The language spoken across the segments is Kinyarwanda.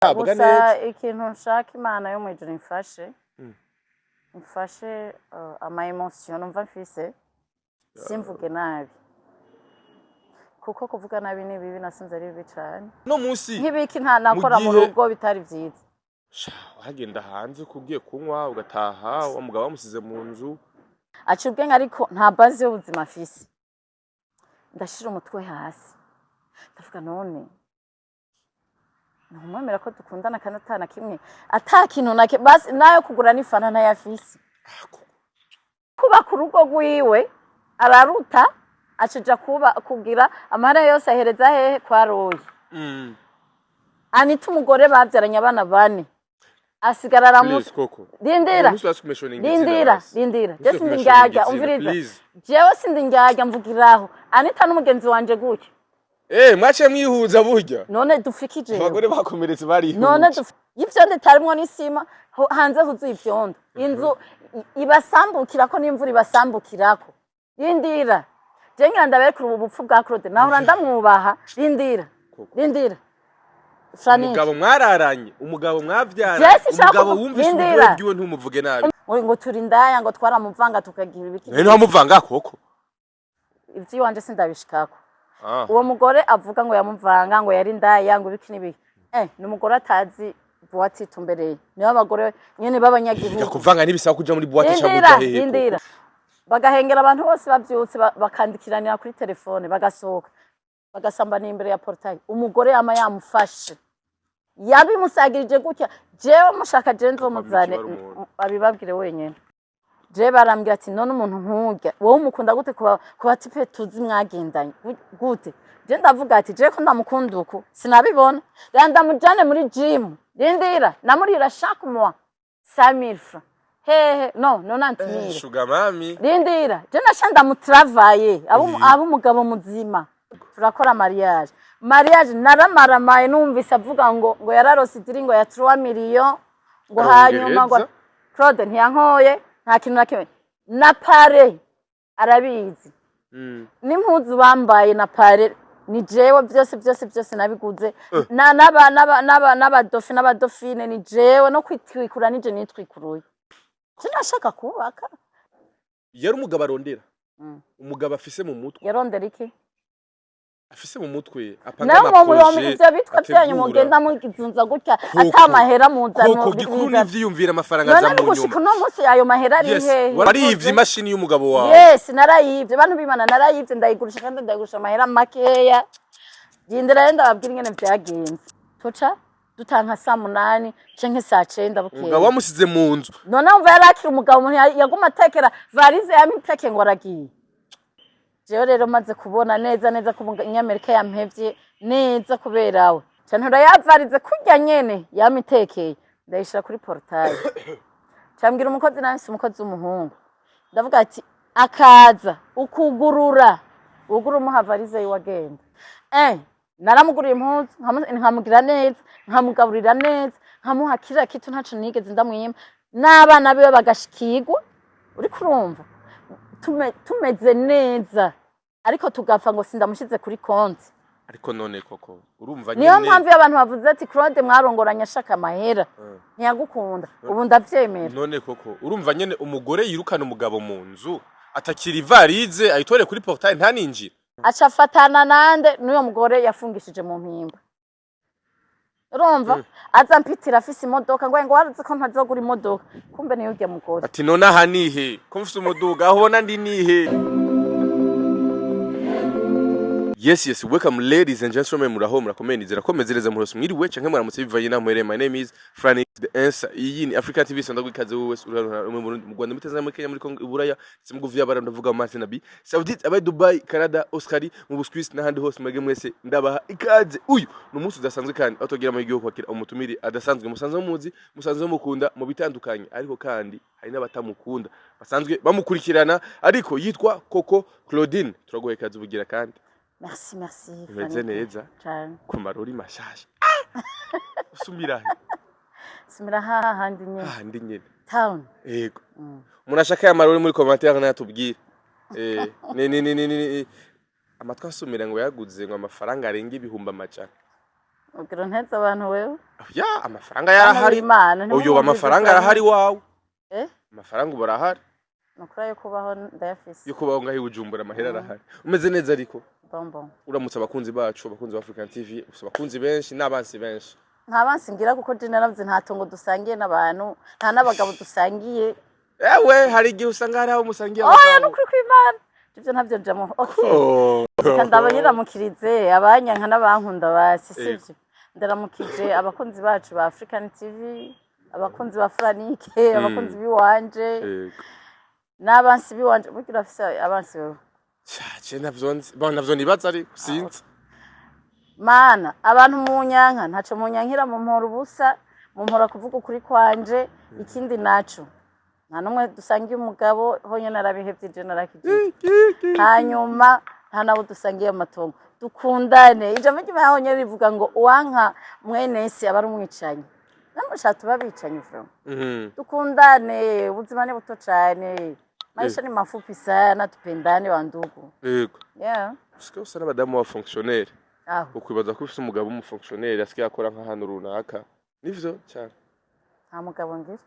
gusa ikintu nshaka Imana yo mwijuru imfashe ama emotion numva mfise simvuge nabi kuko kuvuga nabi ni bibi nasinze ari bibi cyane no munsi nk'ibiki nta nakora mu rugo bitari byiza hagenda hanze kugiye kunywa ugataha wa mugabo wamusize mu nzu acubwe ariko nta bazi y'ubuzima afise ndashira umutwe hasi ndavuga none numwemera ko dukundana kanatana kimwe atakintu nake basi nayo kugura n'ifana na yafisi kuba ku rugo rwiwe araruta acija kugira amara yose ahereza hehe kwa Royi Anita umugore babyaranye abana bane asigara aramusa rindira je sindingaga umviriza jewe sindingaga mvugiraho Anita n'umugenzi wanje gutyo mwache mwihuza burya none dufikije abagore bakomeretse bari none ivyo nditarimwo n'isima hanze huzuye ivyondo inzu ibasambukirako n'imvura ibasambukirako rindira je ngira ndabere ubu bupfu bwa Claude naho ndamwubaha rindira umugabo mwararanye umugabo mwavyara umugabo wumvise ubwiwe ntumuvuge nabi ngo turi ndaya ngo twaramuvanga tukagira ibiki none wamuvanga koko ivyo wanje sindabishikako uwo mugore avuga ngo yamuvanga ngo yari ndaya ngo ibiki nibiki n'umugore atazi boîte itumbereye niyo abagore nyene babanyagihugu kuvanga nibisaba kuja muri boîte shabuja hehe bagahengera abantu bose bavyutse bakandikiranira kuri telefone bagasohoka bagasambana imbere ya portail umugore yama yamufashe yabimusagirije gutya jewe mushaka jenzo muzane abibabwire wenyene je barambwira ati none umuntu nkujya wowe umukunda gute kuba tipe tuzi mwagendanye gute je ndavuga ati je ko ndamukunda uko sinabibona ndamujane muri gym rindira namurira chaque mois 5000 francs hehe no 90000 sugar mami rindira je nashanda mu travailler abo umugabo muzima turakora mariage naramaramaye numvise avuga ngo yararose idiringo ya 3 millions ngo hanyuma ngo Claude ntiyankoye nta kintu nakimwe na pare arabizi n'impuzu bambaye na pare ni jewe byose nabiguze n'abadofine ni jewe no kwitwikura nije nitwikuruye sinashaka kubaka yari umugabo arondera umugabo afise mu mutwe yarondera iki afise mu mutwe apanga amaproje ivyo bitwa byanyu mugenda mugizunza gutya atamahera muzano koko gikuru n'ivyiyumvira amafaranga za mu nyuma none no munsi yayo mahera ari hehe warivye imashini y'umugabo wawe yes narayivye bantu bimana narayivye ndayigurisha kandi ndayigurisha amahera makeya gindira yenda babwira ingene vyagenze toca dutanka saa 8 canke saa 9 bukeye umugabo wamusize mu nzu none umva yarakira umugabo umuntu yaguma atekera varize yamiteke ngo aragiye jewe rero maze kubona neza ko Nyamerika yampevye neza kuberawe cyane urayavarize kurya nyene yamitekeye ndayishira kuri portail cyambwira umukozi nansi umukozi w'umuhungu ndavuga ati akaza ukugurura umuhavarize yiwagenda naramuguriye impuzu nkamugira neza nkamugaburira neza nkamuha kira kitu ntaco nigeze ndamwima n'abana biwe bagashikirwa uri kurumva tumeze neza ariko tugapfa ngo sindamushize kuri konti ariko none koko urumva nyene niyo mpamvu abantu bavuze ati Claude mwarongoranya shaka amahera ntiyagukunda ubu ndavyemera none koko urumva nyene umugore yirukana umugabo mu nzu atakiri varize ayitore kuri portail ntaninjira acafatana nande n'uyo mugore yafungishije mu mpimba urumva aza mpitira afise imodoka ngo warazi ko ntazogura imodoka kumbe niyo urya mugore ati none aha nihe ko mfise umuduga aho ubona ndi nihe Yes, welcome ladies and gentlemen muraho murakomenizera komezereza muroso mwiriwe canke muramutse bivanye namwere. My name is Franny the answer. Iyi ni African TV sonda gwikaze wowe mu Rwanda mutezana muri Kenya muri Congo Iburaya simuguvya bara ndavuga Martin Nabi Saudite abaye Dubai Canada Oscar mu Buswisi n'ahandi hose mwege mwese ndabaha ikaze uyu n'umunsi udasanzwe kandi atogira mu gihugu kwakira umutumiri adasanzwe musanzwe muzi musanzwe mukunda mu bitandukanye ariko kandi hari n'abatamukunda basanzwe bamukurikirana ariko yitwa COCO Claudine turagoye kazi bugira kandi Merci. Umeze neza. Cyane. Kumaruri mashasha. Usumira. Sumira handi nyene. Handi nyene. Town. Yego. Munashaka yamaruri muri commentaire natubwira. Ni amatwa asumira ngo yaguze ngo amafaranga arenga ibihumba amacana. ugira ntetse abantu wewe ya amafaranga yarahari uyo amafaranga arahari wawe amafaranga barahari nukura yo kubaho ndayafise yo kubaho ngahi Bujumbura amahera arahari umeze neza ariko bonbon uramutse abakunzi bacu abakunzi ba African TV abakunzi benshi n'abansi benshi nta bansi ngira kuko je naravye nta tongo dusangiye n'abantu nta n'abagabo dusangiye ewe hari igihe usanga hari aho musangiye abagabo oya nukuri kw'Imana ivyo ntavyo njamo okay kandi abanyiramukirize abanyanka n'abankunda basi sivyo ndaramukije abakunzi bacu ba African TV abakunzi ba Franike abakunzi biwanje n'abansi biwanje bugira afise abansi wewe je navyo nibaza ari sinzi mana abantu mu nyanka ntaco mu nyankira mu mpora ubusa mu mpora kuvuga ukuri kwanje ikindi naco nta numwe dusangiye umugabo honye narabihevye je narakije hanyuma nta nabo dusangiye amatongo dukundane ijambo ry'Imana honye rivuga ngo uwanka mwene se aba ari umwicanyi namushatse babicanyi vyo dukundane ubuzima ni buto cyane maisha ni mafupi sana tupendane wandugu yego yeah siko usana badamu wa fonctionnaire ukwibaza ko ufite umugabo w'umufonctionnaire asigaye akora nk'ahantu runaka nivyo cyane nta mugabo ngira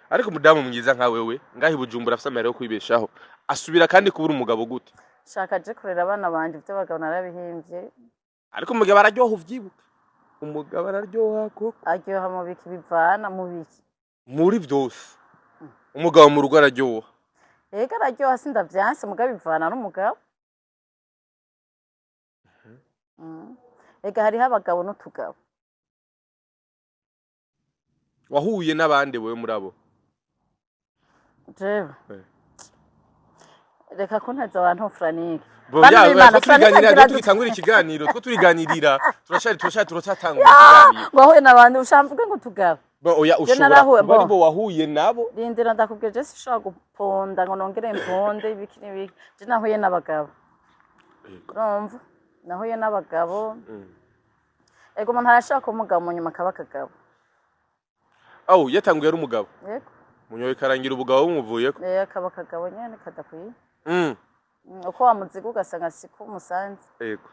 ariko umudamu mwiza nka wewe ngahi Bujumbura afite amahera yo kwibeshaho asubira kandi kubura umugabo gute shaka je kurera abana banje byo bagabo narabihimbye ariko umugabo araryoha uvyibuka umugabo araryoha koko aryoha mu biki bivana mu biki muri byose umugabo mu rugo araryoha ega araryoha sindavyanse mugabo bivana n'umugabo ega hariho abagabo n'utugabo wahuye n'abandi wewe muri abo jewe reka kunteza abantu Franike tugitangura ikiganiro two turiganirira turacatangura ikiganiro wahuye n'abandi ushamvuge ngo tugabo oya ushobora kuba aribo wahuye nabo rindira ndakubwira je sishobora guponda ngo nongere imponde ibiki n'ibiki je nahuye n'abagabo urumva nahuye n'abagabo ego umuntu arashaka umugabo mu nyuma akaba akagabo yatanguye ari umugabo yego munyoye karangira ubugabo bumuvuyeko akaba akagabo nyene kadakwiye uko wamuziga ugasanga siko umusanze yego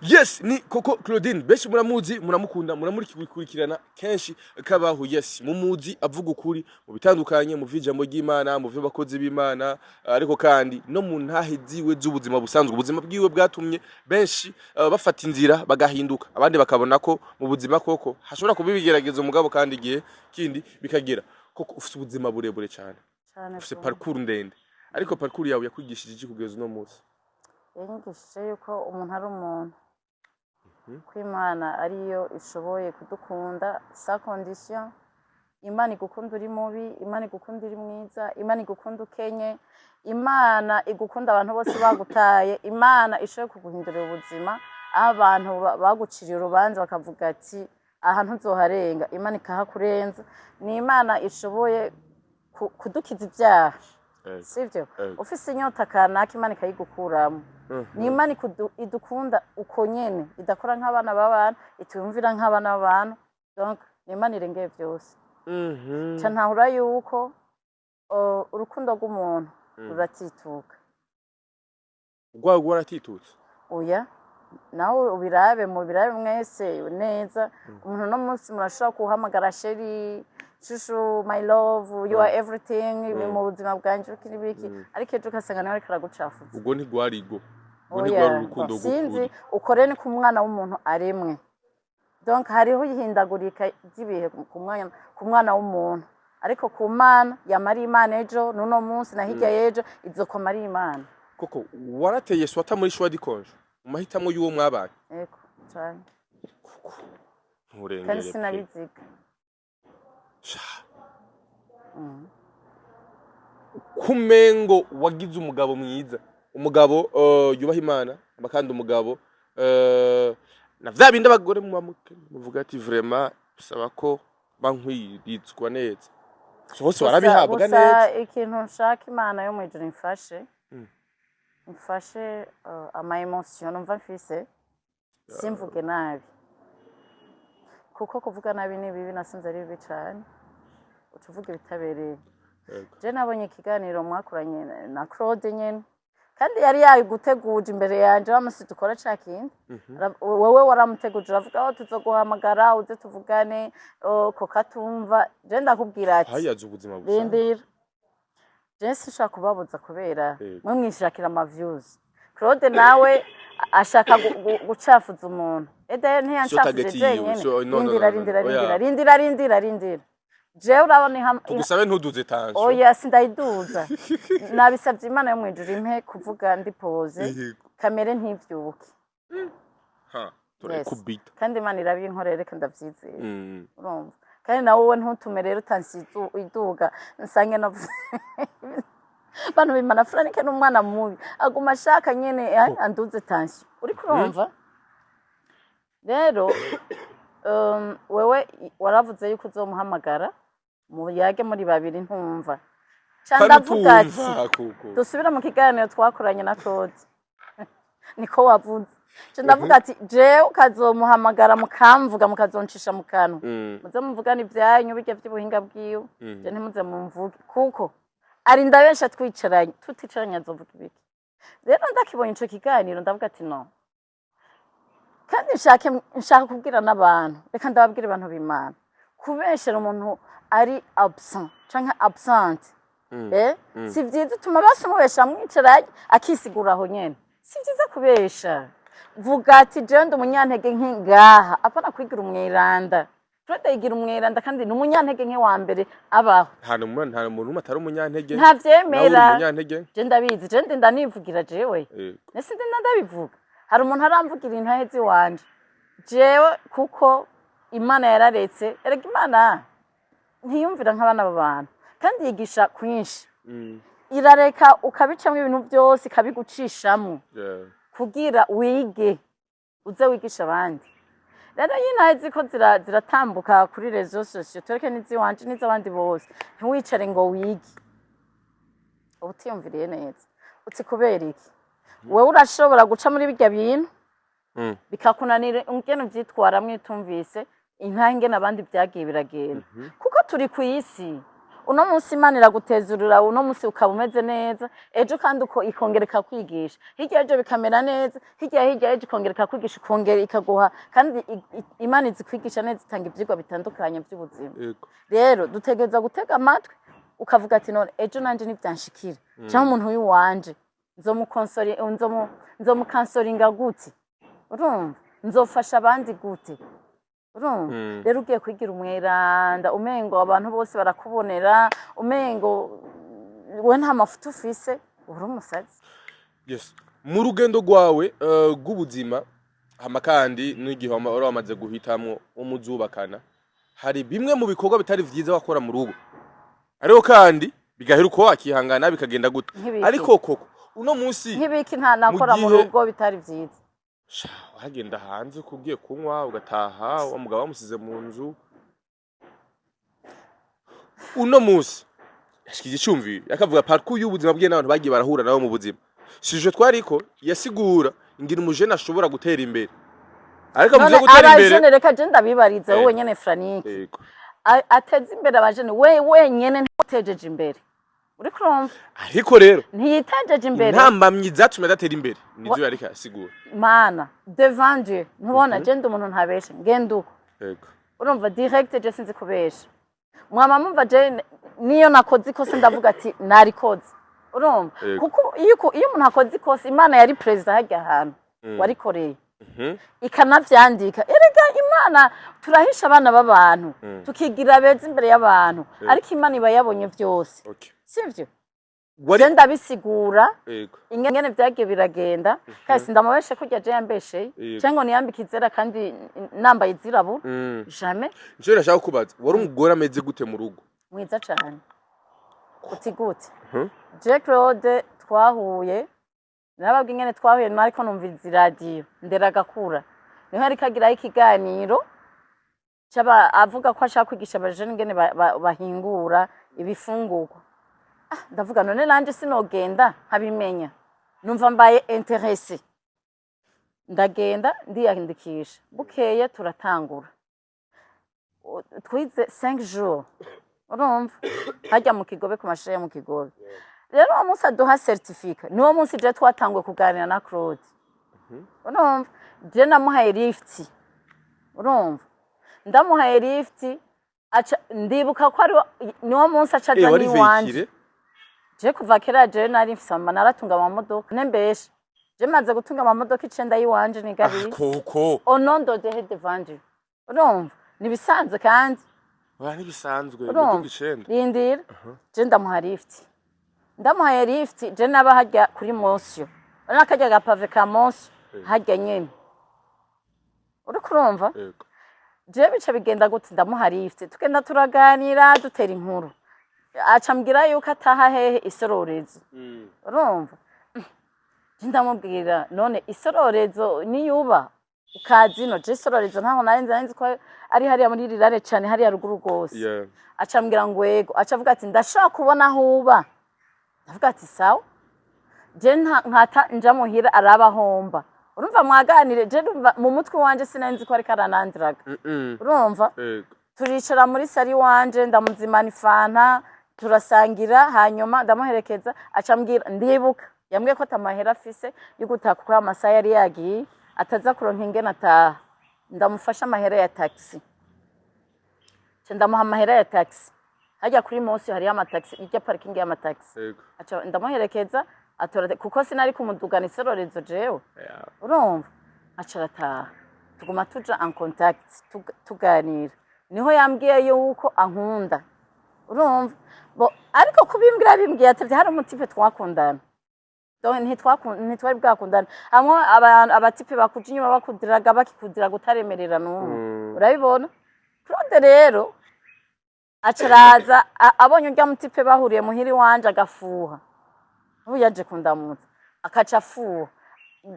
yes ni COCO Claudine benshi muramuzi muramukunda muramurikurikirana kenshi kabaho yes mumuzi avuga ukuri mu bitandukanye mu vijambo ry'Imana mu bakozi b'Imana ariko kandi no mu ntahiziwe z'ubuzima busanzwe ubuzima bwiwe bwatumye benshi bafata inzira bagahinduka abandi bakabona ko mu buzima koko hashobora kubibigerageza umugabo kandi igihe kindi bikagera koko ufite ubuzima burebure cyane ufite parcours ndende ariko parcours yawe yakwigishije iki kugeza uno munsi yanyigishije yuko umuntu ari umuntu kw'Imana ariyo ishoboye kudukunda sa condition Imana igukunda uri mubi Imana igukunda uri mwiza Imana igukunda ukenye Imana igukunda abantu bose bagutaye Imana ishoboye kuguhindurira ubuzima aho abantu baguciriye urubanza bakavuga ati aha ntuzoharenga Imana ikahakurenza ni Imana ishoboye kudukiza ibyaha sivyo ufise inyota kanaka Imana ikayigukuramo ni Imana idukunda uko nyene idakora nk'abana b'abantu ituyumvira nk'abana b'abantu donc ni Imana irengeye byose ntahura yuko urukundo rw'umuntu ruratituka rwago waratitutse oya nawe ubirabe mu birabe mwese neza umuntu no munsi murashobora kuhamagara sheri shushu my love you are everything mu buzima bwanje ukiribiki ariko ejo kasanga nawe karagucafuza ubwo ntigwarigo ubwo ntigwari urukundo rwo sinzi ukore ni ku mwana w'umuntu aremwe donc hariho ihindagurika ry'ibihe ku mwana w'umuntu ariko ku Mana yamari Imana ejo nuno munsi na hirya yejo izokoma ari Imana koko warateye swata muri shwa dikonje umahitamo y'uwo mwabanye yego cyane nturengere kandi sinabiziga kumengo wagize umugabo mwiza umugabo yubaha Imana kandi umugabo na vya bindi abagore muvuga ati vraiment bisaba ko bankwiritswa neza bose barabihabwa neza ikintu nshaka Imana yo mwijuru imfashe ama emotion numva mfise simvuge nabi kuko kuvuga nabi ni bibi nasinze ari bibi cyane utuvuga bitabereye je nabonye ikiganiro mwakuranye na Claude nyene kandi yari yayiguteguje imbere yanje bamusi dukora cakindi wowe waramuteguje uravuga aho tuzoguhamagara uze tuvugane ko katumva je ndakubwira ati hayaje ubuzima busa rindira je sinshaka kubabuza kubera mwe mwishakira ama views Claude nawe ashaka gucafuza umuntu ede ntiyancafuze jenyene rindira jewe urabona tugusabe ntuduze tanso oya sindayiduza nabisabye Imana yo mwijuru impe kuvuga ndi pose kamere ntivyuke kubita kandi Imana irabinkorera reka ndavyizeye urumva kandi nawe wowe ntutume rero utansiza iduga nsange navuze bantu bimana Franike n'umwana mubi aguma ashaka nyene anduze tension uri kurumva rero wewe waravuze yuko uzomuhamagara mu yage muri babiri ntumva candavuga ati dusubira mu kiganiro twakoranye na Claude niko wavuze candavuga ati je ukazomuhamagara mukamvuga mukazoncisha mu kanwa muze muvugana ivyanyu bijya by'ubuhinga bwiwe je ntimuze mumvuge kuko ari ndabensha twicaranye tuticaranye azovuga ibiki rero ndakibonye ico kiganiro ndavuga ati no kandi nshaka kubwira n'abantu reka ndababwira abantu b'Imana kubeshera umuntu ari absent canke absent si vyiza utuma basumubesha mwicaranye akisigura aho nyene si vyiza kubesha vuga ati je ndi umunyantege nkingaha apana kwigira umwiranda Claude yigira umwiranda kandi ni umunyantege nke wa mbere abaho nta muntu atari umunyantege ntavyemera je ndabizi je ndanivugira jewe nese ndabivuga hari umuntu aramvugira intahezi wanje jewe kuko Imana yararetse erega Imana ntiyumvira nk'abana b'abantu kandi yigisha kwinshi irareka ukabicamwe ibintu byose kabigucishamo kugira wige uze wigisha abandi rero yinahezi ko ziratambuka kuri rezo sosiyo tureke n'iziwanje n'iz'abandi bose ntiwicare ngo wige ubutiyumviriye neza uti kubera iki wewe urashobora guca muri bijya bintu bikakunanira ungene uvyitwara mwitumvise intange nabandi byagiye biragenda kuko turi ku isi uno munsi Imana iragutezurira uno munsi ukaba umeze neza ejo kandi uko ikongereka kwigisha hirya ejo bikamera neza hirya ejo ikongereka kwigisha ikongera ikaguha kandi Imana izi kwigisha neza itanga ivyigwa bitandukanye by'ubuzima rero dutegereza gutega amatwi ukavuga ati none ejo nanje nivyanshikira cyangwa umuntu wiwanje nzomukansoringa gute urumva nzofasha abandi gute rero ugiye kwigira umwiranda umengo abantu bose barakubonera umengo we nta mafuta ufise uri umusazi mu rugendo rwawe rw'ubuzima hama kandi n'igihe wamaze guhitamwo umuzubakana hari bimwe mu bikorwa bitari vyiza wakora mu rugo ariko kandi bigahera uko wakihangana bikagenda gute ariko koko uno munsi nk'ibiki nta nakora mu rugo bitari vyiza wagenda hanze kugiye kunywa ugataha wa mugabo wamusize mu nzu uno munsi yashikije icumvi yakavuga parcours y'ubuzima bwiye n'abantu bagiye barahura nabo mu buzima sije twariko yasigura ngira umujene ashobora gutera imbere ariko muze gutera imbere abajene reka je ndabibariza wowe nyene Franike ateze imbere abajene wenyene ntutejeje imbere uri kurumva ariko rero ntiyitejeje imbere ntambamyi zatumye adatera imbere nizo yariko asigura mana devant Dieu ntubona je ndi umuntu ntabeshe ngende uko urumva direct je sinzi kubesha mwama mumva je niyo nakoze ikosa ndavuga ati narikoze urumva kuko iyo umuntu akoze ikosa Imana yari president hajya ahantu warikoreye ikanavyandika erega Imana turahisha abana b'abantu tukigira beza imbere y'abantu ariko Imana iba yabonye byose sivyo genda bisigura ingene byagiye biragenda kasi ndamubeshe kujya je yambeshe cyangwa niyambika izera kandi nambaye izirabo jamais je nashaka kubaza wari umugore ameze gute mu rugo mwiza cyane uti gute je Claude twahuye nababwa ingene twahuye nariko numviza radio nderagakura niho ari kagira ikiganiro cyaba avuga ko ashaka kwigisha abajene ingene bahingura ibifungurwa ndavuga none nanje sinogenda nkabimenya numva mbaye intéressé ndagenda ndiyandikisha bukeye turatangura twize 5 jours urumva hajya mu kigobe ku mashure mu kigobe rero uwo munsi aduha certificate niwo munsi je twatangwe kuganira na Claude urumva je namuhaye lift urumva ndamuhaye lift ndibuka ko ari niwo munsi acaza ni wanje je kuva kera je nari mfisama naratunga amamodoka nembeshe je maze gutunga amamodoka 9 yiwanje ni gari COCO onondo de head vanje urumva nibisanzwe kandi nibisanzwe imodoka 9 rindira je ndamuhaye lift je naba hajya kuri Monsio nakajya gapave ka Monsio hajya nyene uri kurumva je bica bigenda gute ndamuha lift tugenda turaganira dutera inkuru acambwira yuko ataha hehe isororezo urumva ndamubwira none isororezo niyuba ukazino je isororezo ntaho narenze ko ari hariya muri rirare cyane hariya ruguru gose acambwira ngo yego acavuga ati ndashaka kubona aho uba ndavuga ati sawa je nkata nja muhira arabahomba urumva mwaganire je mu mutwe wanje sinenzi ko ari karanandiraga urumva turicara muri sari wanje ndamuzimana ifanta turasangira hanyuma ndamuherekeza acambwira ndibuka yambwiye ko tamahera afise yugutaka kwa amasaha yari yagiye ataza kuronka ingene ataha ndamufasha amahera ya taxi ndamuha amahera ya taxi hajya kuri Monsio hari amataxi ijya parking ya amataxi acha ndamuherekeza atora kuko sinari kumudugana isororezo jewe urumva acarataha tuguma tuja en contact tuganira niho yambwiye yuko ankunda urumva bo ariko kubimbwira bimbwiye ati hari umutipe twakundana donc ntitwari bwakundana hamwe abatipe bakuje inyuma bakudiraga bakikudira gutaremerera no urabibona Claude rero acaraza abonye urya mutipe bahuriye muhiri wanje agafuha ubu yaje kundamutsa akaca afuha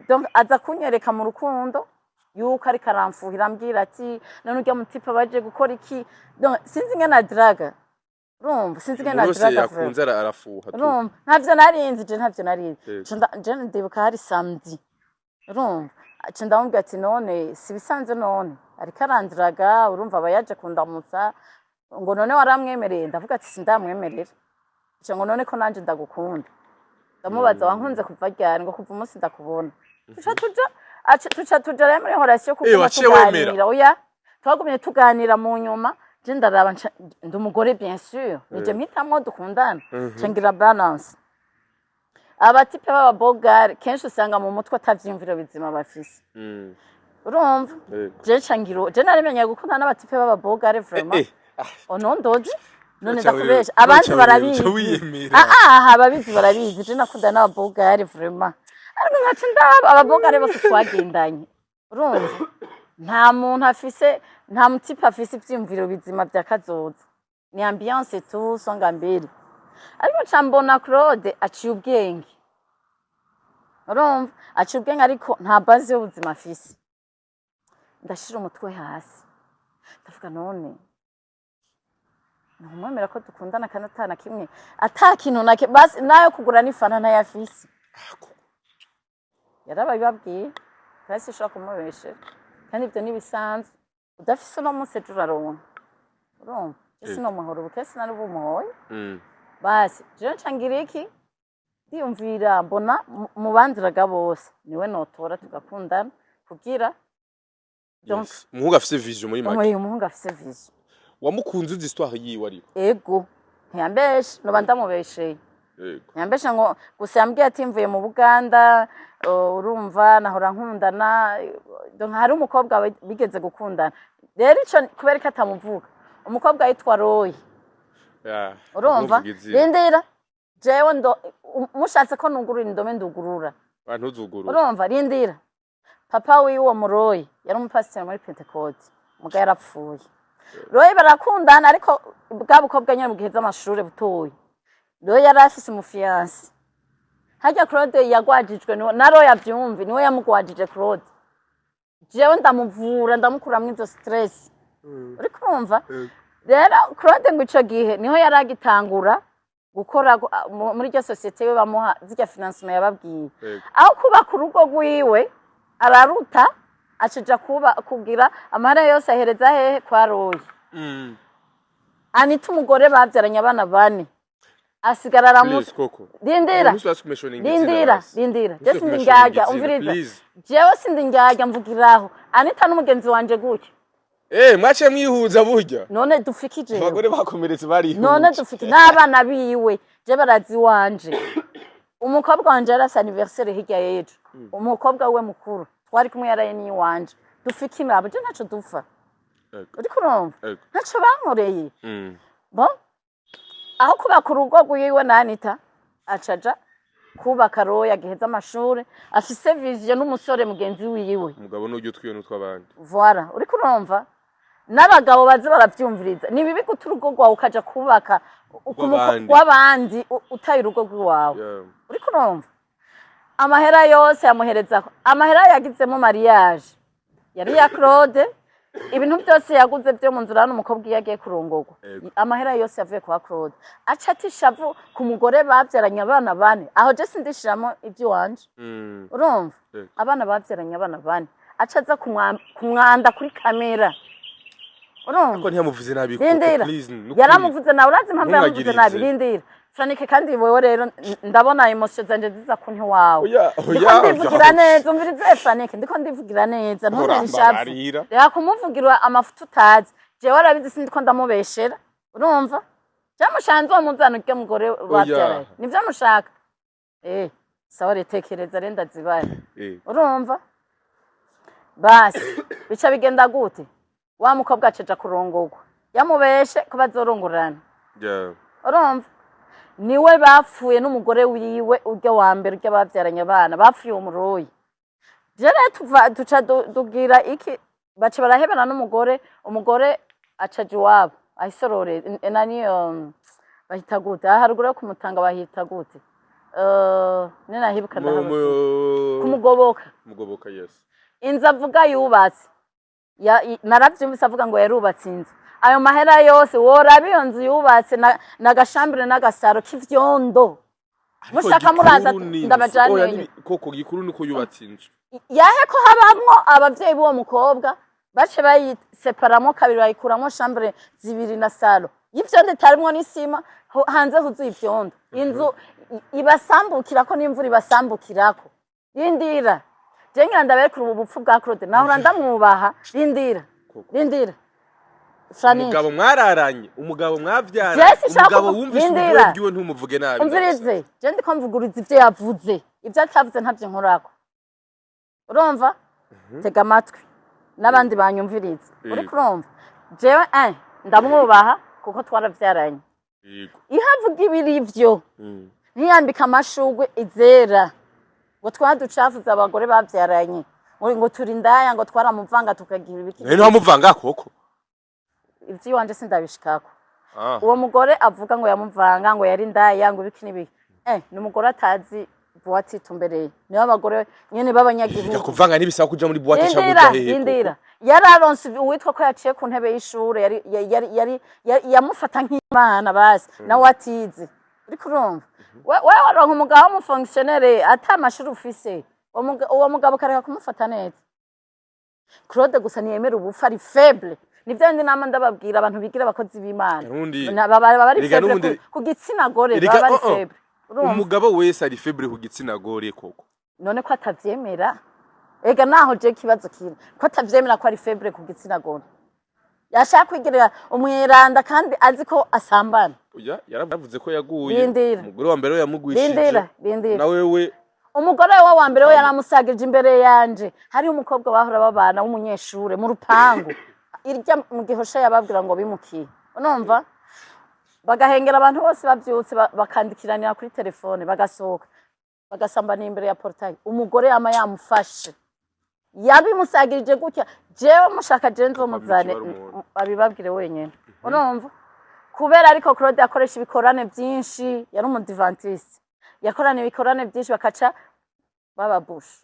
donc aza kunyereka mu rukundo yuko ari karamfuhira ambwira ati none urya mutipe baje gukora iki donc sinzi ngena draga urumva sinzi ngena draga yakunze arafuha urumva ntavyo narinzi je ndibuka hari samedi urumva aca ndamubwira ati none sibisanze none ari karandiraga urumva abayaje kundamutsa ngo none waramwemereye ndavuga ati sindamwemerera cyo ngo none ko nanje ndagukunda ndamubaza wankunze kuva ryari ngo kuva umunsi ndakubona tuca tuja rero muri relation kuko tuganira oya twagumye tuganira mu nyuma je ndaraba ndumugore bien sûr nije mpitamwo dukundana cengira balance abatipe baba bogare kenshi usanga mu mutwe atavyimviro bizima bafise urumva je cangiro je narimenye gukundana n'abatipe baba bogare vraiment onondoje none ndakubesha abantu barabizi ababizi barabizi je nakunda n'ababogare vraiment ariko nkaca ndaba ababogare bose twagendanye urumva nta muntu afise nta mutipe afise ivyimviro bizima bya kazoza ni ambiance tu songa mbere ariko cambona Claude aciye ubwenge urumva aciye ubwenge ariko nta base y'ubuzima afise ndashira umutwe hasi ndavuga none numwemera ko dukundana kanatana kimwe atakintu nake basi nayo kugura n'ifana ntayafise yarababwiye kasi shaka kumubeshe kandi ibyo nibisanzwe udafise no munsi turaronka urumva isi no muhoro bukese nari bumuhoye basi je ncangire iki ndiyumvira mbona mubandiraga bose niwe notora tugakundana kugira donc umuhungu afise vision muri make umuhungu afise vision wamukunze uzi histoire yiwe ariko ego ntiyambeshe no bandamubesheye ntiyambeshe ngo gusa yambwiye ati mvuye mu Buganda urumva nahora nkundana donc hari umukobwa bigeze gukundana rero ico kubereka atamuvuga umukobwa yitwa Roy urumva rindira jewe ndo mushatse ko nugurura indome ndugurura bantuzugurura urumva rindira papa wiwe Muroyi yari umupasiteri muri Pentecote muga yarapfuye Roy barakundana ariko bwa bukobwa nyine bugiheza amashuri butoyi Roy yari afise umufiance hajya Claude yagwajijwe na Roy avyumvi niwe yamugwajije Claude jewe ndamuvura ndamukuramwe izo stress uri kumva rero Claude ngo ico gihe niho yaragitangura gukora muri ryo societe we bamuha zijya financement yababwiye aho kuba ku rugo rwiwe araruta acija kugira amara yose ahereza hehe kwa Roy anita umugore bavyaranye abana bane asigara aramusa COCO rindira je sindi njyaga umviriza jewe sindi njyaga mvugiraho Anita n'umugenzi wanje gutya mwace mwihuza burya none dufikije abagore bakomeretse bari none dufiki n'abana biwe je barazi wanje umukobwa wanje yarasa anniversaire hirya yejo umukobwa we mukuru twari kumwe yaraye ni wanje dufiki nabo je ntaco dupfa uriko urumva ntaco bankoreye bo aho kubaka urugo rwiwe na Anita acaja kubaka roya giheza amashuri afise vision n'umusore mugenzi wiwe umugabo n'ujyo twiyo n'utwabandi voilà uriko urumva n'abagabo bazi baravyumviriza ni bibi guturugo rwawe ukaja kubaka wabandi utaye urugo rwawe uriko urumva amahera yose yamuhereza amahera yagizemo mariage yari ya Claude ibintu byose yaguze byo mu nzira n'umukobwa yagiye kurongorwa amahera yose yavuye kwa Claude acatishavu ku mugore babyaranye abana bane aho je sindishiramo ibyo wanje urumva abana babyaranye abana bane acaza kumwanda kuri kamera urumva ko ntiyamuvuze nabi please yaramuvuze nawe urazi impamvu yamuvuze nabi rindira Franike kandi wewe rero ndabona emotion zanje ziza kunti wawe ndivugira neza umvirize Franike ndiko ndivugira neza ntunishavu reka kumuvugira amafuta utazi jewe arabizi sindiko ndamubeshera urumva cyamushanze uwo muzano rye mugore babyaraye nivyo mushaka sawa retekereza renda zibaye urumva basi bica bigenda gute wa mukobwa acaja kurongorwa yamubeshe ko bazorongorana urumva niwe bapfuye n'umugore wiwe urya wa mbere urya babyaranye abana bapfuye umuroyi jere tuca dugira iki bace barahebana n'umugore umugore acaje wabo ahisorore nani bahita gute haruguru ku mutanga bahita gute nena hibuka kumugoboka yes inza avuga yubatse naravyumvise avuga ngo yarubatse inzu ayo mahera yose worabe iyo nzu yubatse n'agashambire n'agasaro k'ivyondo mushaka muraza ndabajane koko gikuru nuko yubatse inzu yahe ko habamwo abavyeyi b'uwo mukobwa bace bayiseparamo kabiri bayikuramo shambire zibiri na salo y'ivyondo itarimwo n'isima hanze huzuye ivyondo inzu ibasambukirako n'imvura ibasambukirako rindira je ngira ndaberekura ubu bupfu bwa Claude naho ndamwubaha rindira umugabo mwararanye umugabo mwavyara umugabo wumvise ubwo byiwe ntumuvuge nabi umvirize je ndiko mvuguriza ivyo yavuze ivyo atavuze ntavyo nkorako urumva tega amatwi n'abandi banyumviriza uri kurumva jewe ndamwubaha kuko twaravyaranye ihavuga ibiri ivyo ntiyambika amashugwe izera ngo twaducafuza abagore bavyaranye ngo turi ndaya ngo twaramuvanga tukagira ibiki none wamuvanga koko ivyo wanje sindabishikako uwo mugore avuga ngo yamuvanga ngo yari ndaya ngo ibiki n'ibiki ni umugore atazi buwate itumbereye niyo abagore nyene b'abanyagihugu kuvanga n'ibisaba kuja muri buwate shabuja hehe indira yararonse uwitwa ko yaciye ku ntebe y'ishure yari yamufata nk'imana basi nawe atize uri kurumva wewe waronka umugabo w'umufonctionnaire ata mashuri ufise uwo mugabo kareka kumufata neza Claude gusa niyemera ubufa ari faible nivyo ndi nama ndababwira abantu bigira abakozi b'Imana bari faible ku gitsina gore bari faible umugabo wese ari faible ku gitsina gore koko none ko atavyemera ega naho je kibazo kiri ko atavyemera ko ari faible ku gitsina gore yashaka kwigirira umwiranda kandi azi ko asambana yaravuze ko yaguye umugore wa mbere yamugwishije na wewe umugore wa mbere we yaramusagije imbere yanje hari umukobwa bahora babana w'umunyeshure mu rupangu irya mu gihosha yababwira ngo bimukiye unomva bagahengera abantu bose bavyutse bakandikiranira kuri telefone bagasohoka bagasambana imbere ya portail umugore yama yamufashe yabimusagirije gutya jewe mushaka jenzo muzane abibabwire wenyene unomva kubera ariko Claude yakoresha ibikorane byinshi yari umudivantiste yakorana ibikorane byinshi bakaca bababusha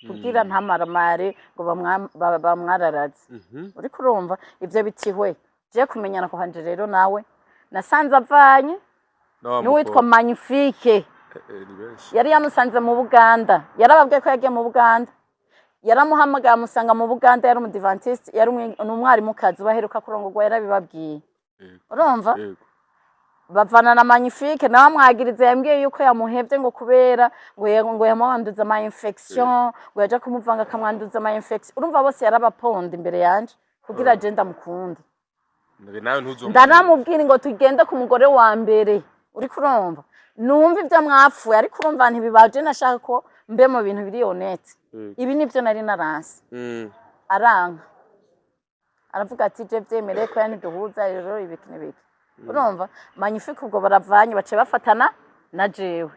kugira ntamaramare ngo bamwararaze uri kurumva ivyo bitihwe je kumenyana ko hanje rero nawe nasanze avanye n'uwitwa Magnifique yari yamusanze mu Buganda yarababwiye ko yagiye mu Buganda yaramuhamagaye amusanga mu Buganda yari umudivantiste yari umwarimu kazi baheruka kurongorwa yarabibabwiye urumva bavana na magnifique nawe amwagiriza yambwiye yuko yamuhevye ngo kubera ngo yamwanduza ama infection ngo yaje kumuvanga akamwanduza ama infection urumva bose yarabaponda imbere yanje kugira je ndamukunde ndanamubwira ngo tugende ku mugore wa mbere uri kurumva numva ivyo mwapfuye ariko urumva ntibibaje nashaka ko mbe mu bintu biri honnête ibi nivyo nari naranse aranka aravuga ati je vyemere ko yani duhuza rero ibiki n'ibiki urumva magnifique ubwo baravanye bace bafatana na jewe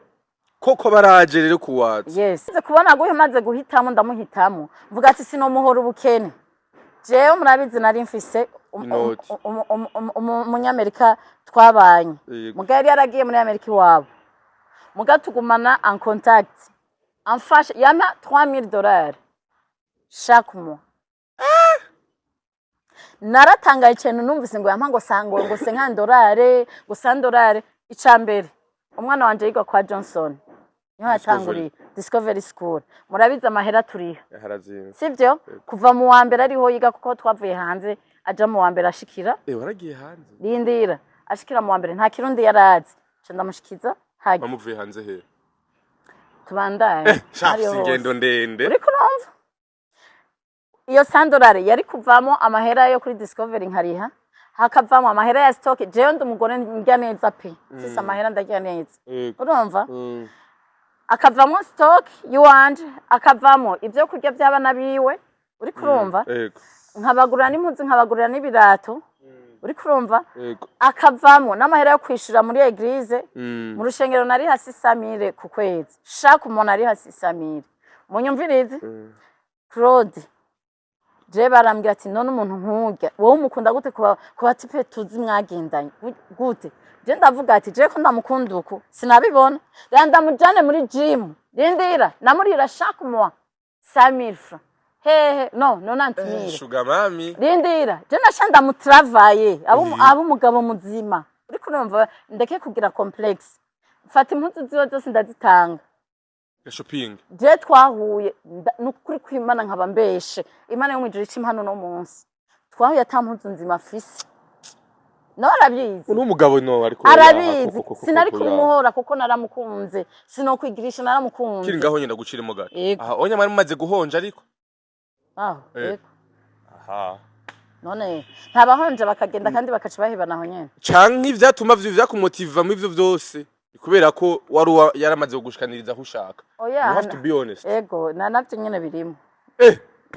koko baraje rero kuwaza yes kubona guhe maze guhitamo ndamuhitamo mvuga ati sinomuhora ubukene jewe murabizi nari mfise umunyamerika twabanye mugari yaragiye muri Amerika iwabo mugatugumana en contact amfashe yama $3000 chaque mois naratangaye cyane numvise ngo yampa ngo sango ngo $50 ngo $100 icambere umwana wanje yiga kwa Johnson niho yatanguriye Discovery School murabiza amahera turiha sivyo kuva mu wa mbere ariho yiga kuko twavuye hanze aja mu wa mbere ashikira waragiye hanze rindira ashikira mu wa mbere nta kirundi yarazi cyo ndamushikiza haje bamuvuye hanze he tubandaye shafisi ngendo ndende uri kurumva iyo $100 yari kuvamo amahera yo kuri Discovery nkariha hakavamo amahera ya stock jewe ndumugore ndya neza pe sisa amahera ndajya neza urumva akavamo stock yuwanje akavamo ivyo kurya by'abana biwe uri kurumva nkabagurira n'impuzu nkabagurira n'ibirato uri kurumva akavamo n'amahera yo kwishura muri eglise mu rushengero nari hasi 600 ku kwezi shaka umuntu ari hasi 600 munyumvirize Claude je barambwira ati none umuntu nkurya wowe umukunda gute kuba tipe tuzi mwagendanye gute je ndavuga ati je ko ndamukunda uko sinabibona randa mujane muri gym rindira namurira chaque mois 5000 francs hehe no 90000 shuga mami rindira je nashanda mu travailler abo umugabo muzima uri kurumva ndeke kugira complex fata impuzu ziwe zose ndazitanga shopping je twahuye nukuri kwimana nkaba mbeshe imana yo mwijuru impano no munsi twahuye atampuzu nzima afise no arabizi n'umugabo no ariko arabizi sinari kumuhora kuko naramukunze sinokwigirisha naramukunze kiri ngaho nyenda gucira imugati aha onya mari mumaze guhonja ariko yego aha none ntabahonja bakagenda kandi bakaca bahibana aho nyene canke ivyatuma vyakumotiva mu ivyo vyose kubera ko wari yaramaze kugushikaniriza aho ushaka you have to be honest yego navyo nyene birimo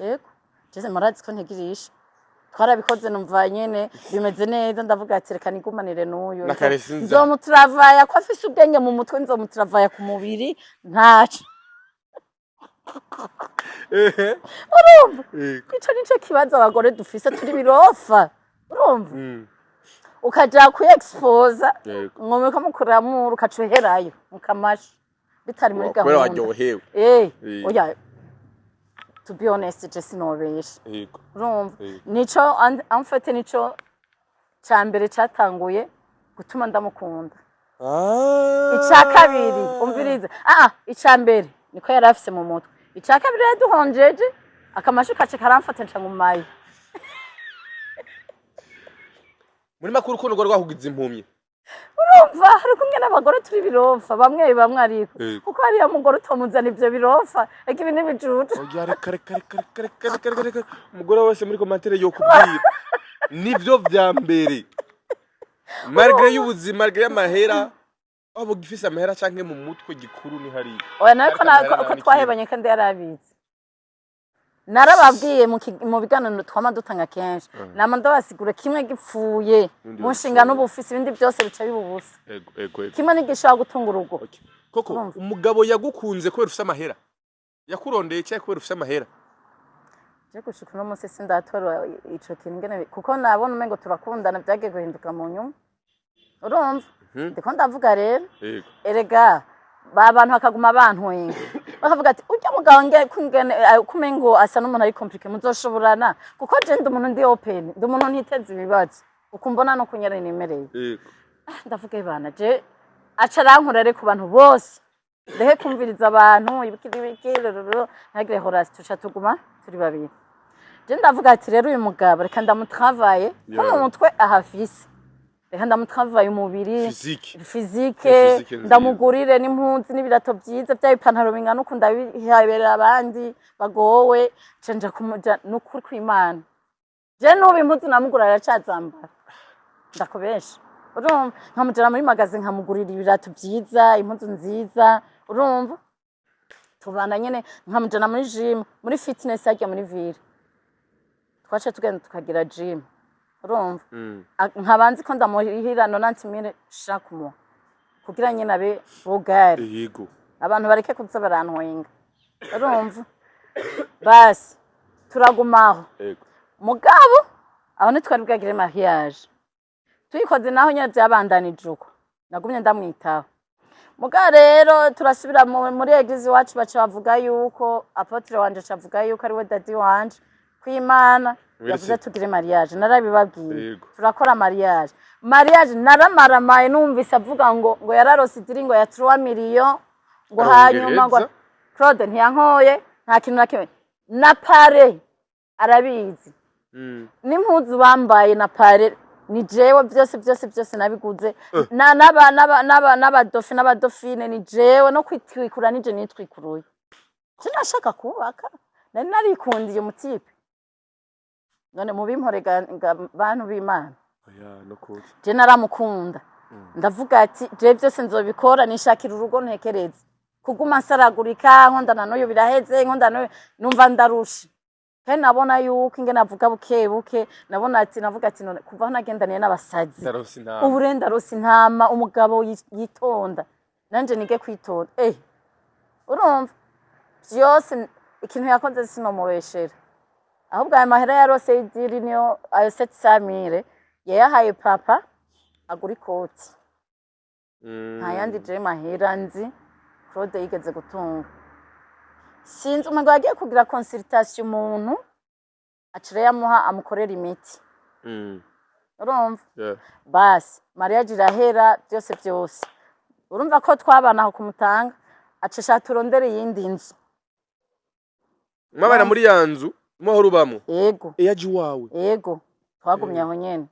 yego jese marazi ko ntegirisha twarabikoze numva nyene bimeze neza ndavuga ati reka nigumanire n'uyu nzomutravaya ko afise ubwenge mu mutwe nzomutravaya ku mubiri ntaco urumva ico nico kibazo abagore dufise turi birofa urumva ukaja ku expose ngome ko mukuramura ukacuherayo mukamashi bitari muri gahunda kwera waryohewe oya to be honest just nobesha urumva nico amfate nico cyambere cyatanguye gutuma ndamukunda icya kabiri umvirize icambere niko yarafise mu mutwe icya kabiri yaduhonjeje akamashu kace karamfata nca ngumaye muri makuru ko n'urwo rwahugize impumye urumva hari kumwe n'abagore turi birofa bamwe ariko kuko hari umugore utomuzana ivyo birofa eka ibi n'ibijuju kare umugore wese muri commentaire yo kubwira nivyo vya mbere malgré y'ubuzima malgré y'amahera abo gifise amahera canke mu mutwe gikuru ni hari oya nako twahebanye kandi yarabizi narababwiye mu biganiro twama dutanga kenshi nama ndabasigura kimwe gipfuye mu nshingano ubufise ibindi byose bica bibubusa kimwe nigishaka gutunga urugo koko umugabo yagukunze kubera ufise amahera yakurondeye cyangwa kubera ufise amahera je gushika no munsi sindatora ico kintu ngene kuko nabona umengo turakundana byagiye guhinduka mu nyuma urumva ndiko ndavuga rero erega abantu bakaguma bantwenga bakavuga ati ujya mugabo ngene kumengo asa n'umuntu ari compliqué muzoshoborana kuko je ndi umuntu ndi open ndi umuntu ntiteze ibibazo ukumbona no kunyara nimereye ndavuga ibana je aca rankurere ku bantu bose ndehe kumviriza abantu ibikiriro ntagire horasi tuca tuguma turi babiri je ndavuga ati rero uyu mugabo reka ndamutravaye ko mu mutwe ahafise reka ndamutwavaye umubiri physique ndamugurire n'impunzi n'ibirato byiza by'ipantaro bingana uko ndabihabera abandi bagowe cenja kumuja n'ukuri kw'Imana je n'ubu impunzi namugura aracazambara ndakubesha urumva nkamujana muri magazine nkamugurira ibirato byiza impunzi nziza urumva tubana nyene nkamujana muri gym muri fitness ajya muri ville twace tugenda tukagira gym urumva nkabanzi ko ndamuhira 90,000 chaque mois kugira nyine abe bugari yego abantu bareke kuza barantwenga urumva basi turagumaho yego mugabo aho nitwari bwagire mariage tuyikoze naho nyine byabandanije uko nagumye ndamwitaho mugabo rero turasubira muri eglise wacu baca bavuga yuko apotre wanje avuga yuko ari we dadi wanje kw'Imana yavuze tugire mariage narabibabwiye turakora mariage naramaramaye numvise avuga ngo yararose idiringo ya 3 million ngo hanyuma ngo Claude ntiyankoye nta kintu nakimwe na pare arabizi n'impuzu bambaye na pare ni jewe byose nabiguze n'abadofine ni jewe no kwitwikura nije nitwikuruye sinashaka kubaka nari narikundiye umutipe none mubimporega bantu b'Imana je naramukunda ndavuga ati je byose nzobikora nishakira urugo ntekereze kuguma nsaragurika nkondana noyo biraheze nkondana numva ndarusha kandi nabona yuko ingene avuga buke navuga ati none kuva nagendaniye n'abasazi uburenda rose intama umugabo yitonda nanje nige kwitonda urumva byose ikintu yakoze sinomubeshera ahubwo aya mahera yarose y'idiri niyo ayo 700,000 yayahaye papa agura ikoti nta yandi je mahera nzi Claude yigeze gutunga sinzi umengo yagiye kugira consultation umuntu acire yamuha amukorera imiti urumva basi mariage irahera byose urumva ko twabana aho kumutanga acisha turondere yindi nzu mwabana muri yanzu muho rubamo yego yaje wawe yego twagumye aho nyene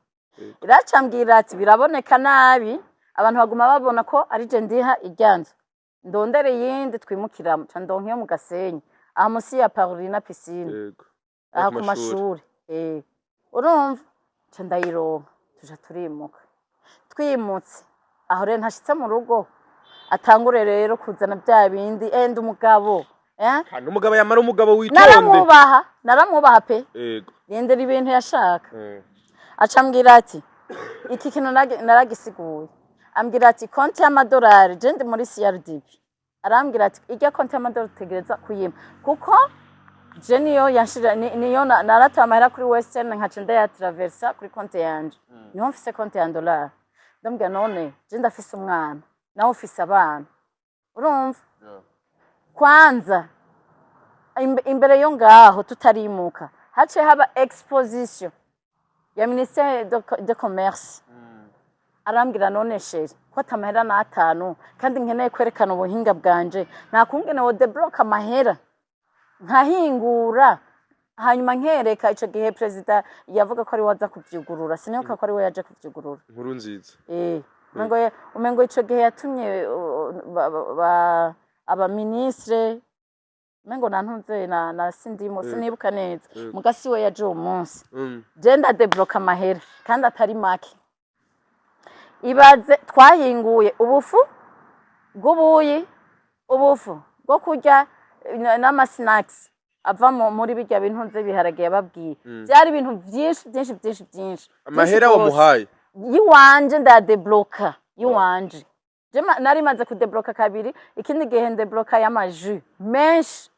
iracambwira ati biraboneka nabi abantu baguma babona ko ari je ndiha iryanzu ndondere yindi twimukiramo ndonke yo mu Gasenyi aha musi ya Paulina piscine yego aha ku mashuri urumva ndayironka tuja turimuka twimutse aho rero ntashitse mu rugo atangure rero kuzana bya bindi enda umugabo kandi umugabo yamara umugabo witonde naramubaha pe yego yendera ibintu yashaka acambwira ati iki kintu naragisiguye ambwira ati konti y'amadolari je ndi muri CRDB arambwira ati ijya konti y'amadolari tegereza kuyima kuko je niyo yanshira niyo narata amahera kuri Western nkaca ndaya traversa kuri konti yanje niho mfise konti ya dolari ndambwira none je ndafise umwana nawe ufise abana urumva kwanza imbere yo ngaho tutarimuka hace haba exposition ya ministère de commerce arambwira none sheri ko tamahera na 5 kandi nkeneye kwerekana ubuhinga bwanje nakungene wo deblock amahera nkahingura hanyuma nkereka ico gihe president yavuga ko ari waza kuvyugurura sinibuka ko ari we yaje kuvyugurura inkuru nziza umengo ico gihe yatumye aba ministre mengo nantunze na sindimo sinibuka neza mugasi we yaje umunsi je ndadeblock amahera kandi atari make ibaze twahinguye ubufu bw'ubuyi ubufu bwo kurya n'ama snacks ava muri bijya bintu nze biharage yababwiye byari ibintu byinshi amahera wo muhaye yiwanje ndadebloka yiwanje je nari maze kudebloka kabiri ikindi gihe ndebloka y'amaji menshi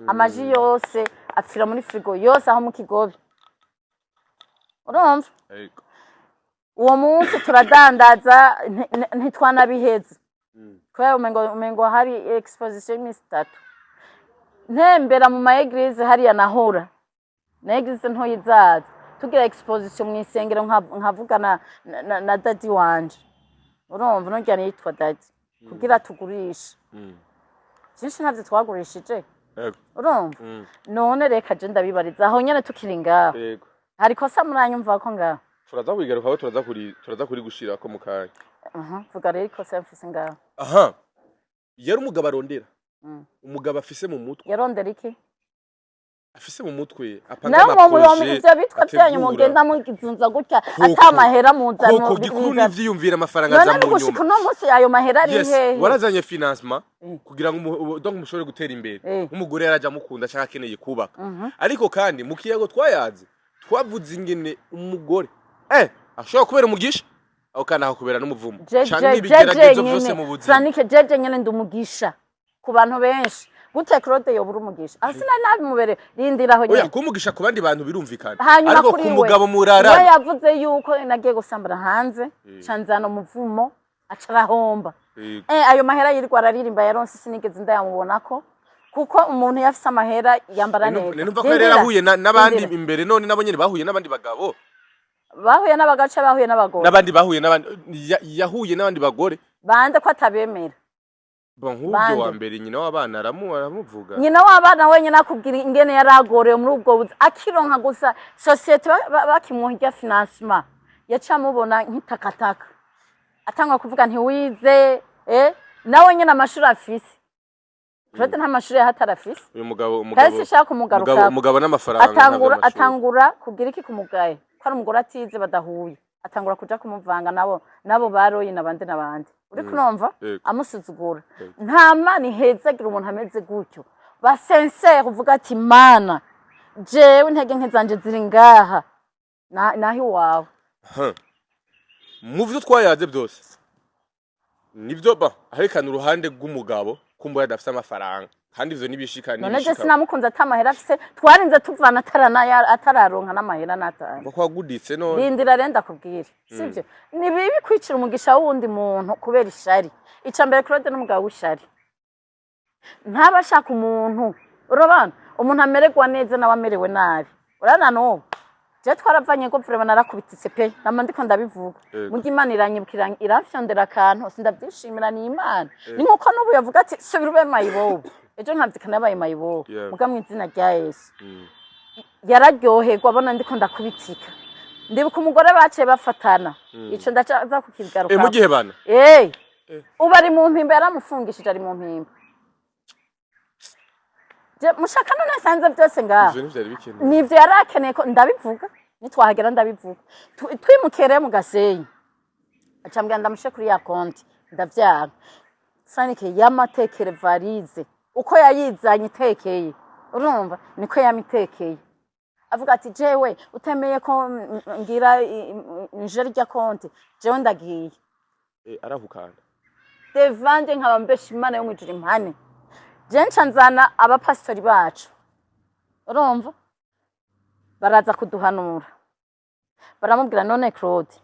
amaji yose apfira muri frigo yose aho mu Kigobe urumva uwo munsi turadandaza ntitwanabiheze kubera umengo hari exposition y'imisi 3 ntembera mu maeglise hariya nahura na eglise nto yizaza tugira exposition mu isengero nkavugana na dadi wanje urumva no cyane yitwa dadi kugira tugurisha byinshi navyo twagurishije urumva none reka je ndabibariza aho nyene tukiri ngaho hari kosa muranyumva ko ngaho turaza kwigaruka aho turaza kuri gushira ko mukanya vuga rero ko mfise ngaho yari umugabo arondera umugabo afise mu mutwe yarondera iki afise mu mutwe apanga amaproje ivyo bitwa byanyu mugenda mugizunza gutya atamahera muzana koko gikuru n'ivyiyumvira amafaranga za mu nyuma gushika no munsi ayo mahera ari hehe warazanye financement kugira ngo donc mushobore gutera imbere nk'umugore yaraje amukunda cyangwa akeneye kubaka ariko kandi mu kiyago twayaze twavuze ingene umugore ashobora kubera umugisha aho kana aho kubera n'umuvumo cyangwa ibigeragezo byose mu buzima sanike jeje nyene ndumugisha ku bantu benshi gute Claude yobura umugisha asina nabi mubere rindiraho nyene oya kumugisha ku bandi bantu birumvikana ariko ku mugabo murara we yavuze yuko nagiye gusambara hanze canzana umuvumo acarahomba ayo mahera yirwa araririmba yaronse sinigeze ndayamubonako kuko umuntu yafise amahera yambara neza numva ko rero ahuye n'abandi imbere none nabo nyene bahuye n'abandi bagabo bahuye n'abagace bahuye n'abagore n'abandi bahuye n'abandi yahuye n'abandi bagore bande ko atabemera nk'ubwo wa mbere nyina w'abana aramuvuga nyina w'abana wenyine akubwira ingene yaragorewe muri ubwo buzi akironka gusa societe bakimuha financement yaca mubona nk'itakataka atangwa kuvuga ntiwize nawe nyine amashuri afise Claude nta mashuri yahatarafise uyu mugabo umugabo n'amafaranga atangura kugira iki kumugaye ko ari umugore atize badahuye atangura kuja kumuvanga nabo baroye nabandi uri kunomva amusuzugura nta mani hezagira umuntu ameze gutyo ba sincere uvuga ati mana jewe intege nke zanje ziri ngaha nahi wawe mu byo twayaze byose nivyo aherekana uruhande rw'umugabo kumbo yadafise amafaranga kandi ivyo nibishika none je sinamukunze atamahera afise twarinze tuvana atararonka n'amahera natanga bakwaguditse none rindira renda kubwira sivyo ni bibi kwicira umugisha wundi muntu kubera ishari ica mbere Claude n'umugabo w'ishari ntabashaka umuntu urabana umuntu amererwa neza nawe amerewe nabi urana n'ubu je twaravanye ko vraiment narakubititse pe nama ndiko ndabivuga mugi Imana iranyibukira irafyondera akantu sindabyishimira ni Imana ni nkuko n'ubu yavuga ati subira ube mayibobo ejo ntavyikana yabaye mayibobo muga mu izina rya Yesu yararyoherwa abona ndiko ndakubitika ndibuka umugore baciye bafatana ico ndaza kukigaruka mu gihe bana ubu ari mu mpimba yaramufungishije ari mu mpimba mushaka none sanze byose ngaha nivyo yarakeneye ko ndabivuga nitwahagera ndabivuga twimukere mu Gasenyi acambwira ndamushe kuri ya konti ndavyanga sanike yamatekere varize uko yayizanye itekeye urumva niko yamitekeye avuga ati jewe utemeye ko ngira nje rya konti jewe ndagiye arahukana devanje nkaba mbesha Imana yo mwijuru impane jenca nzana abapastori bacu urumva baraza kuduhanura baramubwira none Claude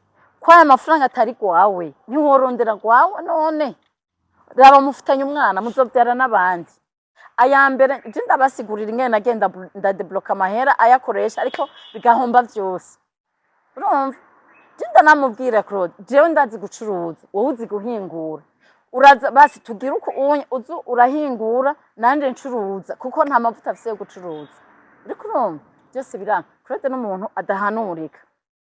ko aya mafaranga atari gwawe ntiworondera gwawe none raba mufitanye umwana muzobyara n'abandi aya mbere je ndabasigurira ingene nagenda ndadebloka amahera ayakoresha ariko bigahomba vyose urumva je ndanamubwira Claude jewe ndazi gucuruza wowe uzi guhingura uraza basi tugira uko uzu urahingura nanje ncuruza kuko nta mavuta afise yo gucuruza ariko urumva byose biranga Claude n'umuntu adahanurika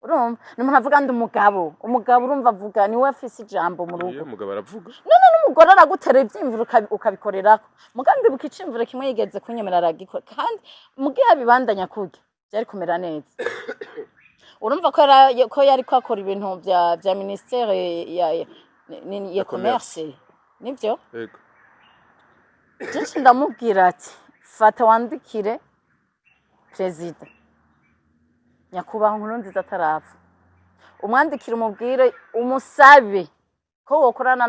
urumva n'umuntu avuga ndi umugabo urumva avuga ni we afise ijambo mu rugo umugabo aravuga none n'umugore aragutera ivyimvura ukabikorerako mugandi bukicimvura kimwe yigeze kunyemera aragikora kandi mugihe bibandanya kurya byari kumera neza urumva ko yari kwakora ibintu bya ministère ya commerce nibyo yego je ndamubwira ati fata wandikire president nyakubaho Nkurunziza atarapfa umwandikire umubwire umusabe ko wokorana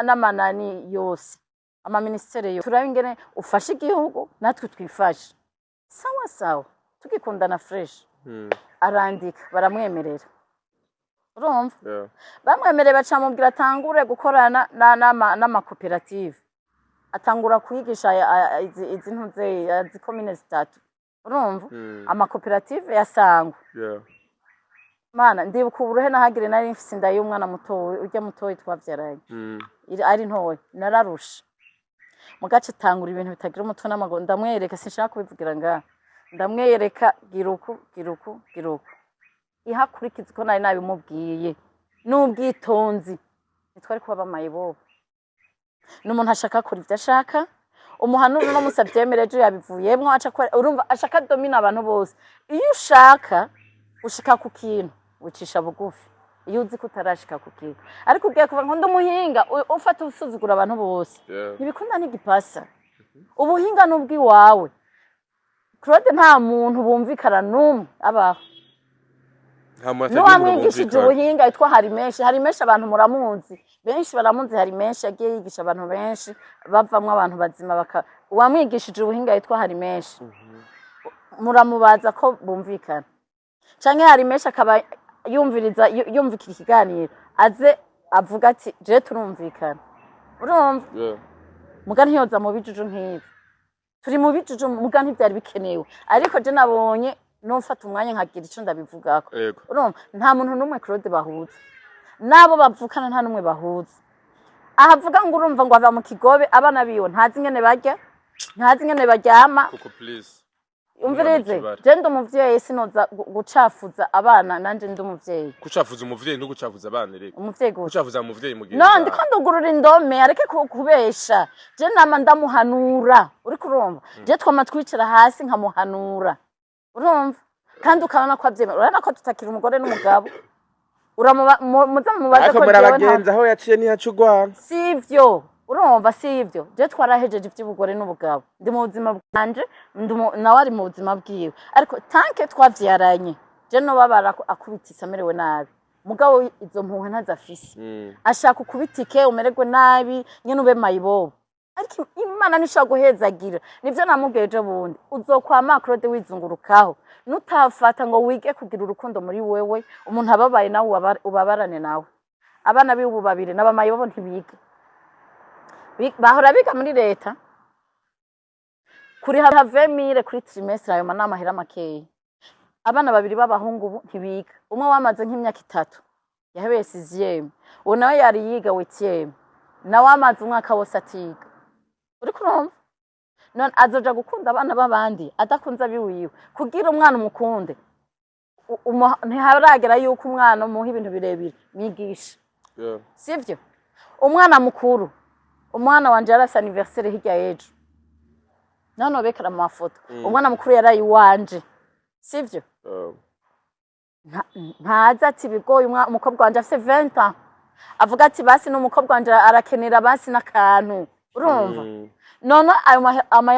n'amanani yose ama ministere yo turabe ingene ufashe igihugu natwe twifashe sawa tukikundana fresh arandika baramwemerera urumva bamwemereye bacamubwira atangure gukorana n'amakoperative atangura kwigisha izi ntuze izi commune zitatu urumva amakoperative yasangwa mana ndibuka uburuhe nahagire nari mfise inda y'umwana mutoyi urya mutoyi twavyaranye ari ntoyi nararusha mugace tangura ibintu bitagira umutwe n'amaguru ndamwereka sinshaka kubivugira ngaha ndamwereka giruku ihakurikiza ko nari nabimubwiye n'ubwitonzi nitwari kuba bamayibobo n'umuntu ashaka kuri ivyo ashaka umuhanura no musavyemereje yabivuyemwo urumva ashaka domina abantu bose iyo ushaka ku kintu ucisha bugufi iyo uzi ko utarashika ku kintu ariko ugiye kuva ngo ndumuhinga ufata usuzugura abantu bose ntibikunda n'igipasa ubuhinga n'ubwi wawe Claude nta muntu bumvikana numwe abaho n'uwamwigishije ubuhinga yitwa hari menshi abantu muramunzi benshi baramunzi hari menshi yagiye yigisha abantu benshi bavamwo abantu bazima uwamwigishije ubuhinga yitwa hari menshi muramubaza ko bumvikana canke hari menshi akaba yumvika ikiganiro aze avuga ati je turumvikana urumva muga ntiyoza mu bijuju nk'ibi turi mu bijuju muga ntivyari bikenewe ariko je nabonye nofata umwanya nkagira ico ndabivugako urumva nta muntu numwe Claude bahuza nabo bavukana nta numwe bahuza ahavuga ngo urumva ngo ava mu kigobe abana biwe ntazi ingene barya ntazi ingene baryama COCO please umvirize je ndumuvyeyi sinoza gucafuza abana nanje ndumuvyeyi gucafuza umuvyeyi no gucafuza abana rero umuvyeyi gucafuza umuvyeyi mugihe no ndiko ndugurura indome areke kubesha je nama ndamuhanura uri kurumva je twama twicara hasi nkamuhanura urumva kandi ukabona ko avyemera urana ko tutakira umugore n'umugabo muza mubaza ko jewe abagenzi aho yaciye ntiyacugwana sivyo urumva sivyo je twarahejeje ivy'ubugore n'ubugabo ndi mu buzima bwanje nawe ari mu buzima bwiwe ariko tanke twavyaranye je no babara akubitisa amerewe nabi mugabo izo mpuhwe ntazafise ashaka ukubitike umererwe nabi nyene ube mayibobo ariko Imana nishaka guhezagira nivyo namubwiye bundi uzokwama Claude wizungurukaho nutafata ngo wige kugira urukundo muri wewe umuntu ababaye nawe ubabarane nawe abana biwe babiri n'abamayibobo ntibiga bahora biga muri leta kuri ha 20000 kuri trimestre ayo manama hera makeyi abana babiri b'abahungu ubu ntibiga umwe wamaze nk'imyaka 3 yahebeye 6e uwo nawe yari yiga 8e nawe amaze umwaka wose atiga uri kurumva none azoja gukunda abana b'abandi adakunza biwiwe kugira umwana umukunde ntiharagera yuko umwana umuha ibintu birebire mwigisha sivyo umwana mukuru umwana wanje yarafise anniversaire hirya yejo none bekara mu mafoto umwana mukuru yarayi wanje sivyo ntaza ati bigoye umukobwa wanje afise 20 ans avuga ati basi n'umukobwa wanje arakenera basi n'akantu urumva none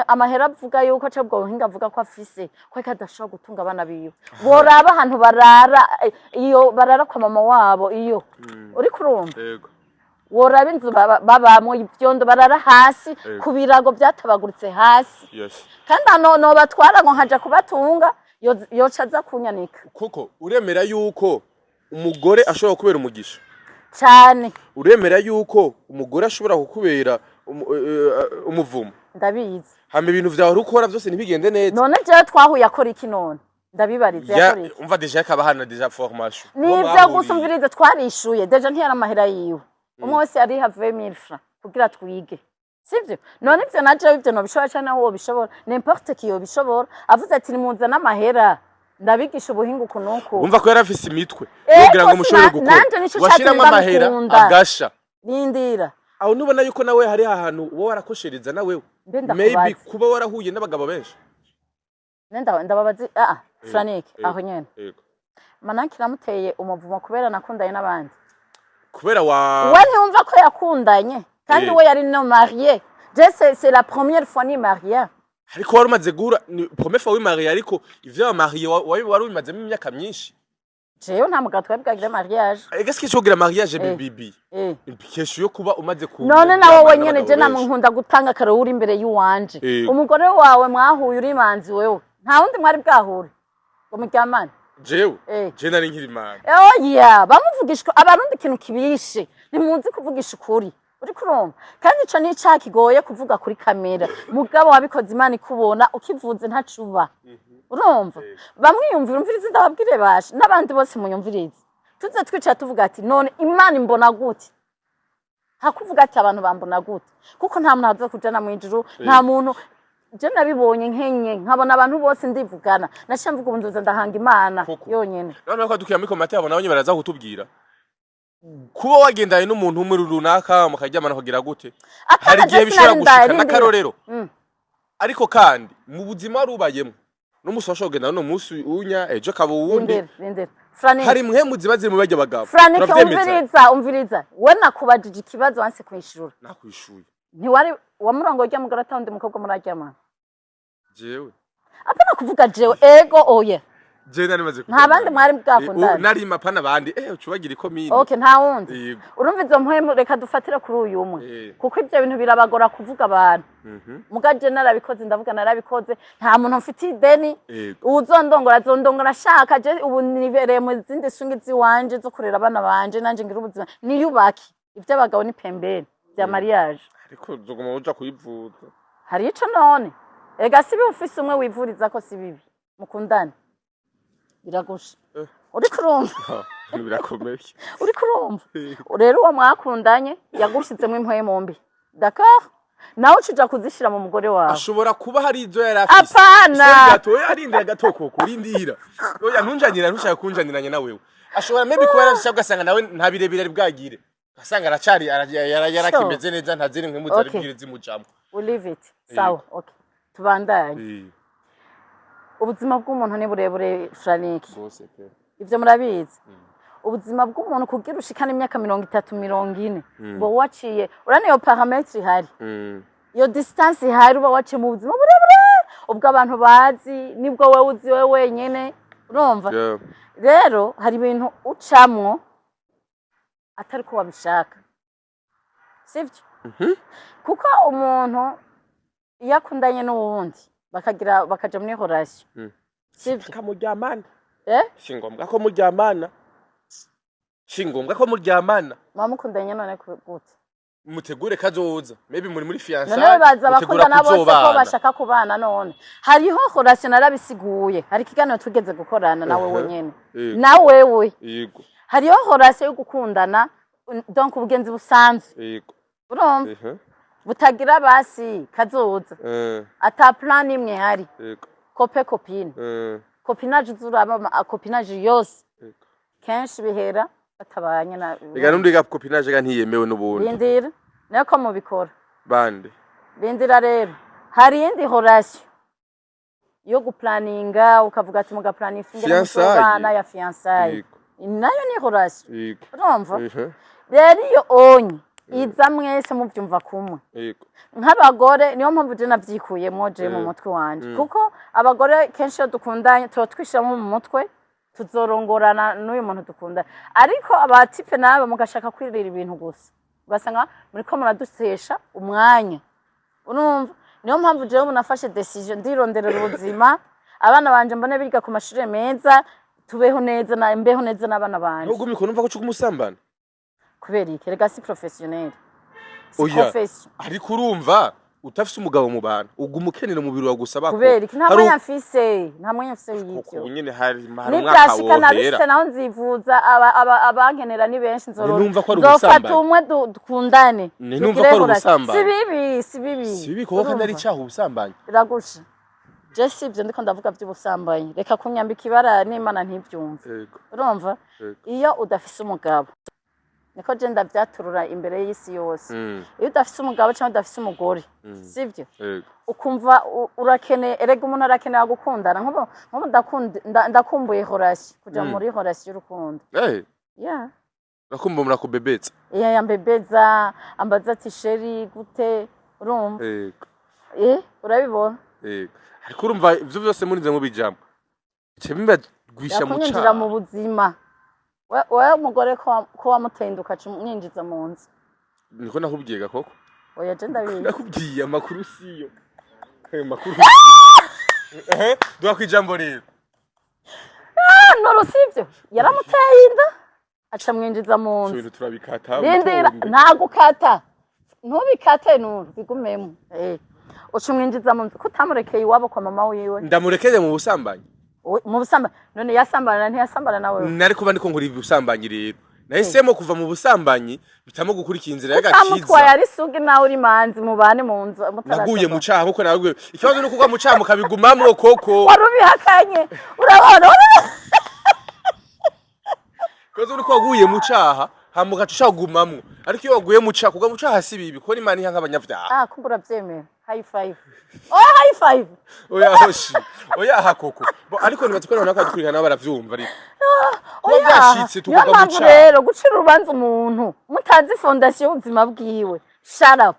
amahera avuga yuko cebwo buhinga avuga ko afise ko kadashobora gutunga abana biwe boraba ahantu barara kwa mama wabo iyo uri kurumva woraba inzu babamwe ibyondo barara hasi ku birago byatabaguritse hasi kandi no batwara ngo nkaja kubatunga yoca aza kunyanika COCO uremera yuko umugore ashobora kubera umugisha cyane uremera yuko umugore ashobora kukubera umuvumo ndabizi hama ibintu vyawe rukora byose ntibigende neza none je twahuye akora iki none ndabibarize yakora iki umva deja kabahana deja formation nivyo gusumvirize twarishuye deja ntiyara amahera yiwe umwe wese yari ha 20000 francs kugira twige sivyo none ivyo naje ivyo no bishobora cyane aho bishobora n'importe qui yo bishobora avuze ati nimuza n'amahera ndabigisha ubuhinga ukunuko umva ko yarafise imitwe kugira ngo mushobore gukora washiramo amahera agasha nindira aho nubona yuko nawe hari ahantu uwo warakoshereza nawe maybe kuba warahuye n'abagabo benshi ndababazi Frank aho nyene manaki namuteye umuvumo kubera nakundanye n'abandi kubera we ntiyumva ko yakundanye kandi we yari no marié c'est la première fois ni marié ariko wari umaze gura première fois wi marié ariko ivyo marié wari umazemo imyaka myinshi jewe nta mugabo twabwagira mariage qu'est-ce que chogira mariage bibi implication yo kuba umaze ku none nawe wenyene je namunkunda gutanga karo uri imbere y'uwanje umugore wawe mwahuye uri manzi wewe nta wundi mwari bwahure umuryamane jewe je nari nkiri imana oya bamuvugishwa abarundi ikintu kibishe ntimuzi kuvugisha ukuri uri kurumva kandi ico ni cakigoye kuvuga kuri kamera mugabo wabikoze Imana ikubona ukivuze ntacuba urumva bamwiyumvira umvirize ndababwire bashe n'abandi bose munyumvirize tuze twicara tuvuga ati none Imana imbona gute hakuvuga ati abantu bambona gute kuko nta muntu aza kujana mu ijuru nta muntu je nabibonye nkenye nkabona abantu bose ndivugana nasha mvuga ubunduza ndahanga Imana yonyene none ko dukiye muri komate yabo nabonye baraza kutubwira kuba wagendanye n'umuntu umwe runaka mukaryamana kugira gute hari igihe bishobora gushika n'akarorero ariko kandi mu buzima rubayemo n'umusosho genda no musi unya ejo kabo wundi hari mwe muziba ziri mu bajya bagabo umviriza we nakubajije ikibazo wanse kwishura nakwishuye ntiwari wa murongo ujya mu garata undi mukobwa muraryamana jewe apana kuvuga jewe ego oya je nari maze nta bandi mwari bwakundana nari mapana bandi ucubagira ikomine okay nta wundi urumva izo mpwemu reka dufatira kuri uyu umwe kuko ibyo bintu birabagora kuvuga abantu mugaje narabikoze ndavuga narabikoze nta muntu mfite ideni uzondongora shaka je ubu nibereye mu zindi sungi ziwanje zo kurera abana banje nanje ngira ubuzima niyubaki ibyo abagabo ni pembeni bya mariage ariko zoguma uja kuyivuza hari ico none ega sibi ufise umwe wivuriza ko sibibi mukundane biragusha uri kurumva birakomeye uri kurumva rero uwo mwakundanye yagushizemo impwemu mbi d'accord nawe ucija kuzishira mu mugore wawe ashobora kuba hari izo yarafise apana gatoya arinde gatoko kurindira oya ntunjanira ntushaka kunjaniranya na wewe ashobora maybe kuba yarafise ugasanga nawe nta birebire ari bwagire asanga aracari yarakimeze neza ntaziri nk'imwe zari bwire zimujamo we leave it sawa okay tubandanye ubuzima bw'umuntu ni burebure Franiki ivyo murabizi ubuzima bw'umuntu kugira ushikana imyaka 30 40 bo waciye urane yo parametre hari yo distance hari uba waciye mu buzima burebure ubwo abantu bazi nibwo wewe uzi wewe wenyene urumva rero hari ibintu ucamwo atari ko wabishaka sivyo kuko umuntu yakundanye n'uwundi bakaja muri relation sivyo kamuryamana singombwa ko muryamana mwamukundanye none gute mutegure kazoza maybe muri fiançailles none baza bakundana bose ko bashaka kubana none hariho relation narabisiguye hari ikiganiro tugeze gukorana nawe wenyene na wewe yego hariho relation yo gukundana donc ubugenzi busanzwe yego urumva butagira basi kazoza ata plan imwe hari kope copine copinage zuraba copinage yose kenshi bihera batabanye na ega nundi ga copinage ga ntiyemewe n'ubundi bindira nako mubikora bande bindira rero hari indi relation yo guplaninga ukavuga ati muga planifinga n'abana ya fiançailles nayo ni relation urumva rero iyo onye iza mwese mubyumva kumwe nk'abagore niyo mpamvu je navyikuyemo je mu mutwe wanje kuko abagore kenshi yo dukundanye tuba twishiramo mu mutwe tuzorongorana n'uyu muntu dukundana ariko abatipe nabo mugashaka kwirira ibintu gusa ugasanga muriko muradutesha umwanya urumva niyo mpamvu je nafashe decision ndironderera ubuzima abana banje mbone biga ku mashuri meza tubeho neza na mbeho neza n'abana banje ubwo miko numva ko cyo kumusambana kubera iki rega si professionnel oya ariko urumva utafise umugabo mu bantu ugumukenera umubiri wa gusaba ko kubera iki nta mwanya afise y'icyo nyine hari umwaka wohera naho nzivuza abankenera ni benshi nzofata umwe dukundane numva ko ari ubusambanyi si bibi kuko kandi ari icyaha ubusambanyi biragusha je sivyo ndiko ndavuga by'ubusambanyi reka kunyambika ibara n'Imana ntibyumve urumva iyo udafise umugabo niko je ndavyaturura imbere y'isi yose iyo udafise umugabo cyangwa udafise umugore sivyo ukumva urakene erega umuntu arakenera gukundana nko ndakumbuye relation kuja muri relation y'urukundo yeah nakumbuye murakubebeza yambebeza ambaza ati sheri gute urumva urabibona ariko urumva ivyo byose murinze mu bijambo cemba gwisha mu cyangwa mu buzima wewe umugore ko wamutenduka mwinjiza mu nzu niko nakubwiye gakoko oya je ndabizi nakubwiye amakuru siyo makuru duha kwijambo rero no rusivyo yaramuteye inda aca mwinjiza mu nzu ibintu turabikata ntagukata ntubikate nuru bigumemo ucumwinjiza mu nzu kutamurekeye iwabo kwa mama wiwe ndamurekeye mu busambanyi mu busambanyi none yasambana ntiyasambana nawe nari kuba ndiko nkuri busambanyi rero nahisemo kuva mu busambanyi bitamo gukurikira inzira y'agakiza amutwaye ari sugi nawe uri manzi mubane mu nzu naguye mu cyaha nkuko nawe ikibazo nuko kwa mu cyaha mukabigumamwo koko warubihakanye urabona ikibazo nuko waguye mu cyaha hamuka tushagumamwo ariko iyo waguye mu cyaha kugwa mu cyaha si bibi ko Imana iha nk'abanyavyaha kumbura byemera high five high five oya hoshi oya hakoko ariko nibatwerana nako dukurikana baravyumva ariko ko byashitse tugomba mu cyaha rero gucira urubanza umuntu mutazi fondation y'ubuzima bwiwe shut up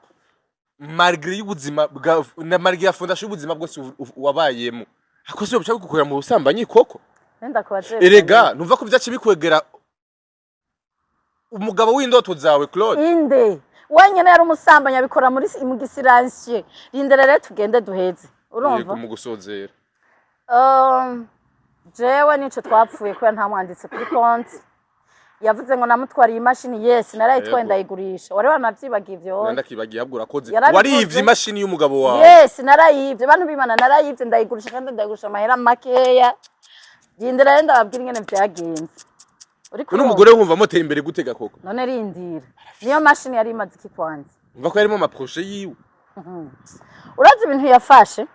malgré y'ubuzima na malgré fondation y'ubuzima bwose wabayemo akose byo gukorera mu busambanyi koko nenda kubaje erega numva ko byace bikwegera umugabo w'indoto zawe Claude inde wenyene yari umusambanya bikora muri mu gisiransye rindere rero tugende duheze urumva mu gusozera jewe nico twapfuye ko nta mwanditse kuri konti yavuze ngo namutwariye imashini yes narayitwaye ndayigurisha wari wanavyibagiye ivyo ndakibagiye ahubwo urakoze warivye imashini y'umugabo wawe yes narayivye bantu bimana narayivye ndayigurisha kandi ndayigurisha amahera makeya rindere rero ndababwira ingene vyagenze Kuno umugore wumva moteye imbere gutega koko. None rindira. Niyo mashini yari imaze iki kwanza. Umva ko yarimo amaproche yiwe. Urazi ibintu yafashe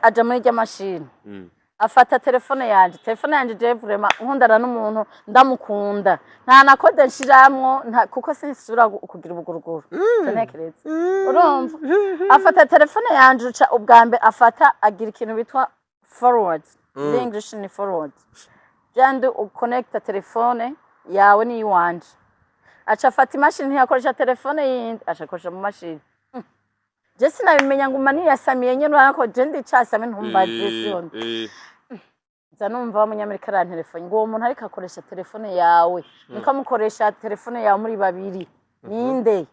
aja muri rya mashini. Afata telefone yanje je vraiment nkundana n'umuntu ndamukunda. Nta na code nshiramwo kuko sinsubira kugira ubuguruguru. Senekeretse. Urumva? Afata telefone yanje uca ubwambe afata agira ikintu bitwa forward. The English ni forward. Jande uconnecta telefone yawe ni iwanje acha fata imashini ntiyakoresha telefone yindi achakoresha mu mashini je sinabimenya ngo mani yasamiye nyene urako je ndi casame ntumbaze siyo zanumva umunyamerika ara telefone ngo umuntu ariko akoresha telefone yawe nikamukoresha telefone yawe muri babiri ninde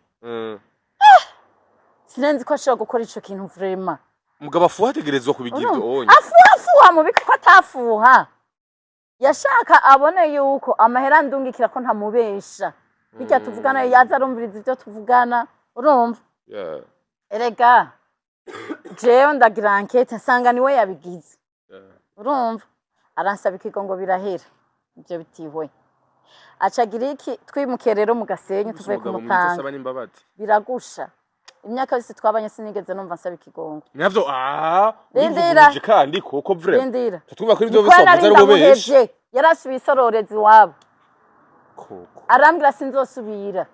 sinenzi ko ashobora gukora ico kintu vraiment mugabo afuha ategerezwa kubigira ivyo onye afuha mu biko atafuha yashaka abone yuko amahera ndungikira ko ntamubesha bijya tuvugana yaza arumviriza ivyo tuvugana urumva erega jewe ndagira enquête nsanga niwe yabigize urumva aransaba ikigongo birahera ivyo bitihwe acagira iki twimuke rero mu Gasenyi tuvuye ku Mutanga biragusha imyaka yose twabanye sinigeze numva nsaba ikigongo navyo rindira kandi koko vrai rindira tuvuga kuri ivyo bisobanuro ari ububeshe yarasubiye isororezi wabo koko arambira sinzosubira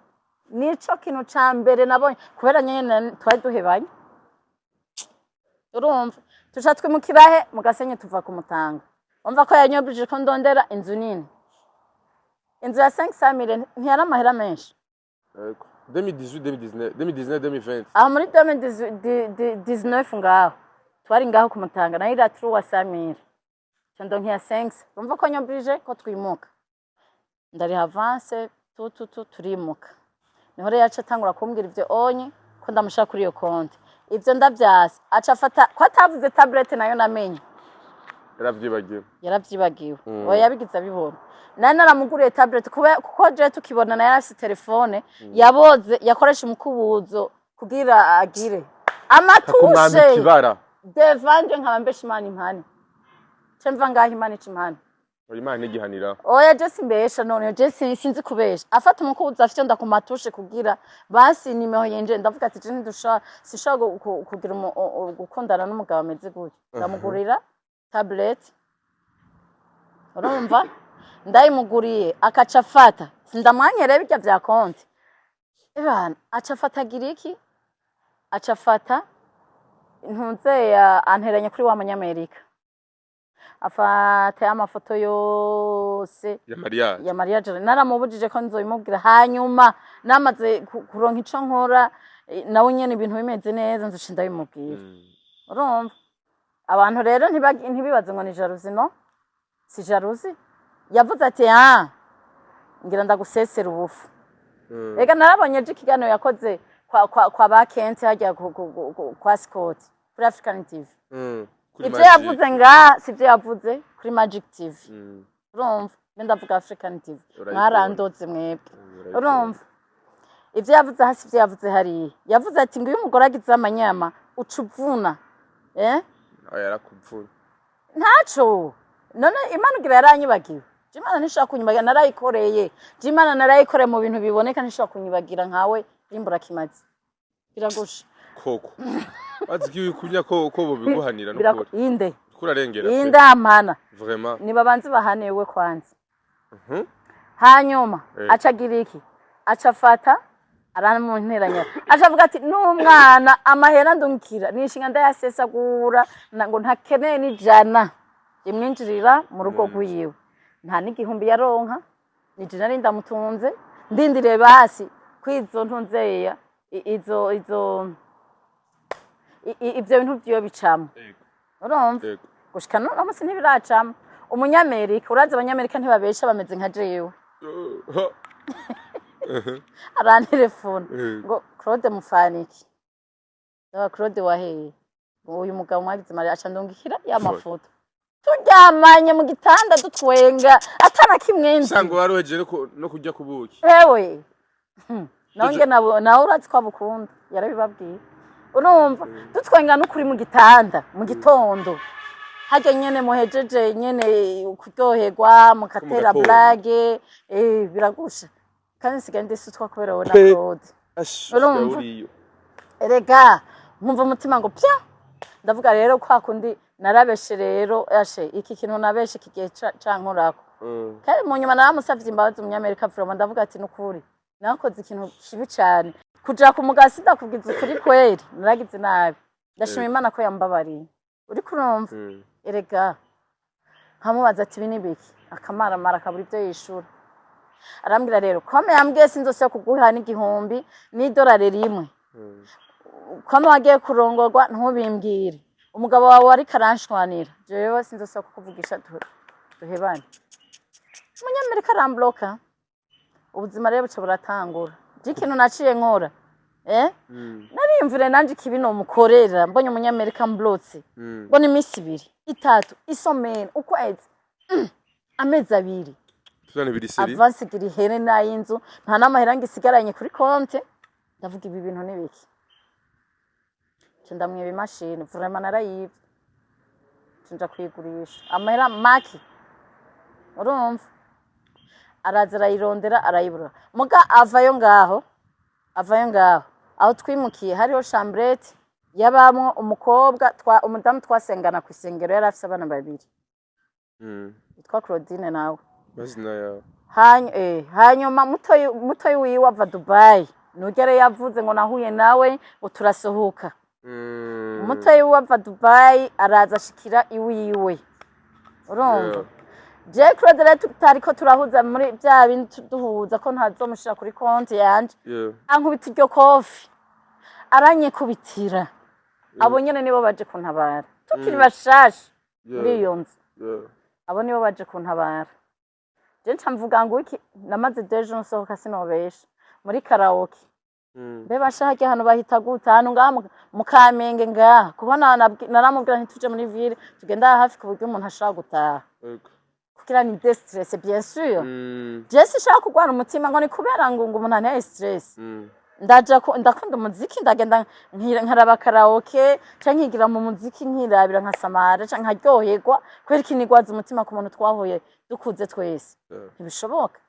nico kintu ca mbere nabonye kubera nyene twari duhebanye urumva tuca twimukirahe mu Gasenyi tuva ku Mutanga umva ko yanyobije ko ndondera inzu nini inzu ya 500,000 ntiyari amahera menshi 2018 aho muri 2019 ngaho twari ngaho ku Mutanga nayo ira true wa 100,000 cyondo nkiya 5 urumva ko nyobije ko twimuka ndari avance turimuka niho rero yaca tangura kumbwira ivyo onye ko ndamushaka kuri iyo konti ivyo ndavyasa aca afata ko atavuze tablet nayo namenye yaravyibagiwe oya yabigize abibona nani naramuguriye tablet kuko je tukibona na yarasi telefone yaboze yakoresha umukubuzo kugira agire amatushe devanje nkabambesha imana impane cemva ngaho imana icimana Imana igihanira oya je simbesha none je sinzi kubesha afata umukubuzo afite ndakumatushe kugira basi nimeho yenje ndavuga ati je ndusha sishaka kugira gukundana n'umugabo ameze gutyo ndamugurira tablet urumva ndayimuguriye akaca afata sindamwanyere bijya vya konti ibana aca afata giriki aca afata ntunze ya anteranya kuri wa munyamerika afata amafoto yose ya mariage naramubujije ko nzoyimubwira hanyuma namaze kuronka ico nkora nawe nyene ibintu bimeze neza nzoshinda bimubwira urumva abantu rero ntibibaze ngo ni jalousie no si jalousie yavuze ati ngira ndagusesera ubufu ega narabonye je ikiganiro yakoze kwa bakenti hajya kwa Scott kuri African TV ivyo yavuze sivyo yavuze kuri Magic TV urumva ndavuga African TV mwarandoze mwebwe urumva ivyo yavuze hasi ivyo yavuze hari yavuze ati ngo uyu mugore agize amanyama ucuvuna yarakuvuna ntaco none Imana ugira yaranyibagiwe Imana nishaka kunyibagira narayikoreye. Imana narayikoreye mu bintu biboneka nishaka kunyibagira nkawe imbura kimazi. Biragusha. Koko. Azgiye kunya ko bobiguhanira no kuri. Inde. Kurarengera. Inde amana. Vraiment. Ni babanzi bahanewe kwanza. Hanyuma acagira iki? Acafata aramunteranya. Acavuga ati n'umwana amahera ndungikira nishinga ndayasesagura ngo ntakeneye n'ijana. Imwinjirira mu rugo rwiwe. Nta n'igihumbi yaronka. Nijina rinda mutunze. Ndindire basi kwizo ntunzeya ivyo bintu byo bicamo. Urumva? Gushika no musi ntibiracamo. Umunyamerika uraza abanyamerika ntibabesha bameze nka jewe. Arantelefone ngo Claude Mufaniki. Claude waheye. Uyu mugabo mwagize mari aca ndungikira ya mafoto. Turyamanye mu gitanda dutwenga atana kimwenzi. Sango waroheje no kujya kubuki. Ewe. Nawe nawe urazi ko abukunda yarabibabwiye. Urumva dutwenga n'ukuri mu gitanda mu gitondo. Hajya nyene muhejeje nyene kuryoherwa mukatera blague biragusha. Kandi sigaye ndisutwa kubera wona Claude. Urumva? Erega nkumva umutima ngo pya. Ndavuga rero kwa kundi narabeshe rero ashe iki kintu nabeshe kigiye cankorako. Kandi mu nyuma naramusavye imbabazi umunyamerika vraiment ndavuga ati nukuri nakoze ikintu kibi cyane kuja ku mugasi ndakubwiza ukuri kweri naragize nabi ndashima Imana ko yambabariye uri kurumva erega nkamubaza ati binibiki akamara kaburi byo yishura arambwira rero kome yambwiye sinzose kuguha n'igihumbi n'idolari rimwe kome wagiye kurongorwa ntubimbwire umugabo wawe ari karanshwanira jewe sinzose kukuvugisha duhebane umunyamerika arambloka ubuzima rero buca buratangura ikintu naciye nkora narimvire nanje kibino mukorera mbonye umunyamerika mblotse mbona imisi 2 3 isomene ukwezi amezi 2 tuzane biri seri avance giri here nayinzu nta namahera ngisigaranye kuri konte ndavuga ibi bintu nibiki ndamwiba imashini vraiment narayivye nja kwigurisha amahera maki urumva araza arayirondera arayibura muga avayo ngaho aho twimukiye hariho chambrette yabamwo umukobwa umudamu twasengana ku isengero yari afise abana 2 yitwa Claudine nawe bazina yawe hanyuma mutoyi wiwe ava Dubai nugere yavuze ngo nahuye nawe ngo turasohoka mutoyi wiwe ava Dubai araza ashikira iwiwe urumva Je Claude rero tutariko turahuza muri bya bintu duhuza ko ntazomushira kuri konti yanje ankubita iryo kofi aranye kubitira abo nyene nibo baje kuntabara tukiri bashasha muri iyo nzu abo nibo baje kuntabara je ncamvuga ngo iki namaze deje nsohoka sinobesha muri karaoke be bashaka hano bahita gutanu ngaha mukamenge ngaha kubona naramubwira ntituje muri ville tugenda hafi ku buryo umuntu ashaka gutaha kugira ni stress bien sûr je shaka kugwana umutima ngo ni kubera ngo umuntu ane stress ndakunda umuziki ndagenda nkaraba karaoke canke nkigira mu muziki nkirabira nka samara canke nkaryoherwa kubera ikinigwaza umutima ku muntu twahoye dukuze twese ntibishoboka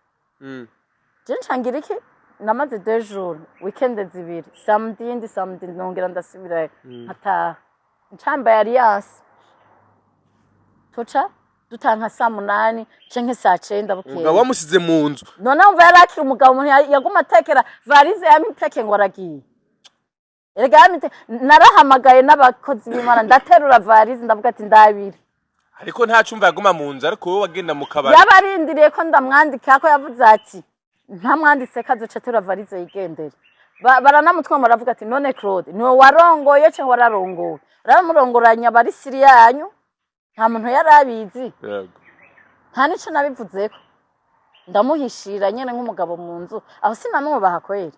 je ncangira iki namaze 2 jours weekend 2 samedi nongera ndasubira hata ncamba alliance tocha dutanka saa 8 canke saa 9 bukeye umugabo wamusize mu nzu none umva yarakira umugabo yaguma atekera varize yamiteke ngo aragiye erega narahamagaye n'abakozi b'Imana ndaterura varize ndavuga ati ndabiri ariko nta cumva yaguma mu nzu ariko wowe wagenda mu kabari yabarindiriye ko ndamwandika ko yavuze ati ntamwanditse kazoca terura varize yigendere baranamutwa muravuga ati none Claude niwe warongoye cyo wararongowe ramurongoranya bari siri yanyu nta muntu yarabizi nta nico nabivuzeko ndamuhishira nyene nk'umugabo mu nzu aho sinamwubaha kweri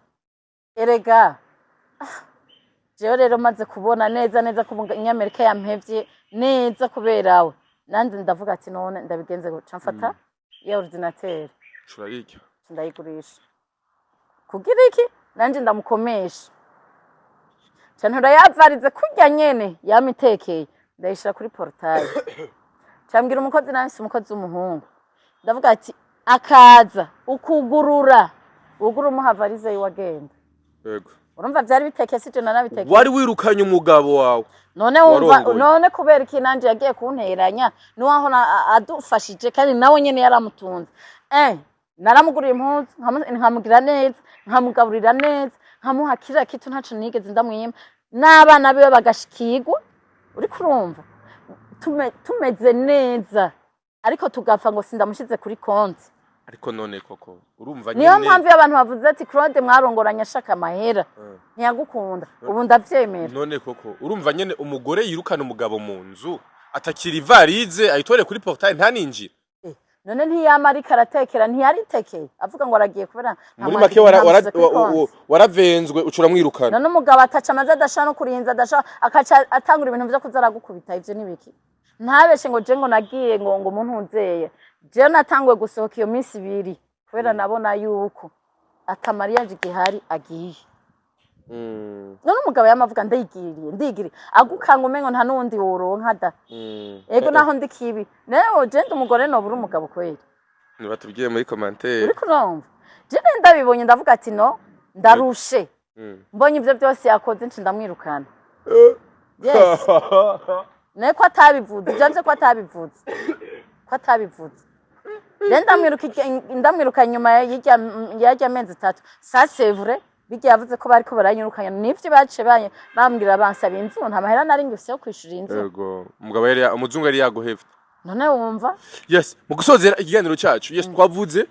erega jewe rero maze kubona neza ko Nyamerika yampevye neza kuberawe nandi ndavuga ati none ndabigenze guca mfata ya ordinateur turarika ndayigurisha kugira iki nanje ndamukomesha cyane urayavarize kurya nyene yamitekeye ndayishira kuri portail cyambwira umukozi nansi umukozi w'umuhungu ndavuga ati akaza ukugurura ugura umuha varize yiwagenda yego urumva byari bitekese je nanabitekese wari wirukanye umugabo wawe none wumva none kubera iki nanje yagiye kunteranya niwaho adufashije kandi nawe nyene yaramutunze naramuguriye impuzu nkamugira neza nkamugaburira neza nkamuha kira kitu ntaco nigeze ndamwima n'abana biwe bagashikirwa uri kurumva tumeze neza ariko tugapfa ngo sindamushize kuri konti ariko none koko urumva nyine niyo mpamvu abantu bavuze ati Claude mwarongoranya ashaka amahera ntiyagukunda ubu ndavyemera none koko urumva nyene umugore yirukana umugabo mu nzu atakira ivarize ayitore kuri portail ntaninjira none ntiyamara ikaratekera ntiyaritekeye avuga ngo aragiye kubera muri make waravenzwe ucura mwirukana none umugabo ataca amaze adashaka no kurinza adashaka akaca atangura ibintu vyo kuzara gukubita ivyo nibiki ntabeshe ngo je ngo nagiye ngo umuntu unzeye je natangwe gusohoka iyo minsi 2 kubera nabona yuko atamariyaje gihari agiye none umugabo yamavuga ndigiriye agukanga umengo nta nundi woronka da ego naho ndikibi neho je ndumugore no buri umugabo kweli nibatubwiye muri commentaire uriko numva je ndabibonye ndavuga ati no ndarushe mbonye ivyo byose yakoze nci ndamwirukana yes neko atabivuze janje ko atabivuze ndamwiruka nyuma yajya amezi 3 ça c'est vrai bigiye yavuze ko bariko baranyirukanya nivyo bace bambwira bansaba inzu nta mahera nari ngifise yo kwishura inzu yego umugabo yari umuzungu yari yagohevye none wumva yes mu gusozera ikiganiro cyacu yes twavuze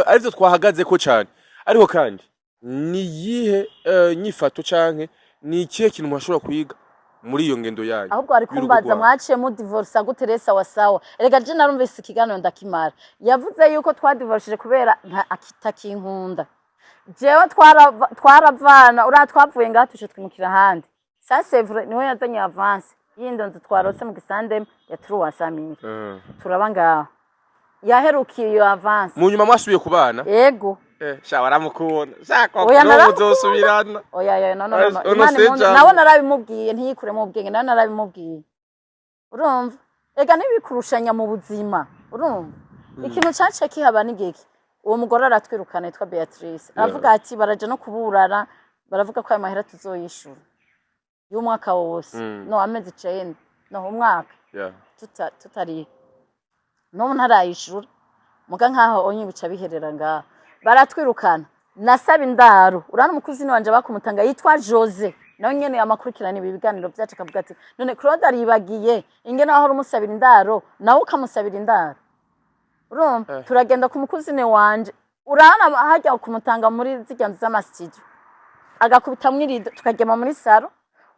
arivyo twahagaze ko cyane ariko kandi ni yihe nyifato canke ni ikihe kintu mwashobora kwiga muri iyo ngendo yanyu ahubwo ari kumbaza mwaciye mu divorce guteresa wasawa erega je narumvise ikiganiro ndakimara yavuze yuko twadivorceje kubera akitakinkunda jewe twaravana twavuye ngaha tuje twimukira handi ça c'est vrai niwe yazanye avance yindonze twarose mu gisandem ya Truwasamira turaba ngaha yaherukiye iyo avance mu nyuma mwasubiye kubana yego sha baramukubona shaka ko uzosubirana oya no nawe narabimubwiye ntiyikure mu bwenge nawe narabimubwiye urumva ega nibikurushanya mu buzima urumva ikintu cyace kihaba n'igiki uwo mugore aratwirukana yitwa Beatrice aravuga ati baraje no kuburara baravuga ko ayo mahera tuzoyishura y'umwaka wose no amezi 9 no umwaka tutari no ntarayishura muga nkaho onyibica biherera ngaho baratwirukana nasaba indaro urana umukuzini wanje bakumutanga yitwa Jose nawe nyene amakurikirana ibi biganiro byacu kavuga ati none Claude aribagiye ingene aho umusabira indaro nawe ukamusabira indaro urumva turagenda ku mukuzini wanje urana hajya kumutanga muri zijyanzu z'amastudio agakubita mwirido tukagema muri saro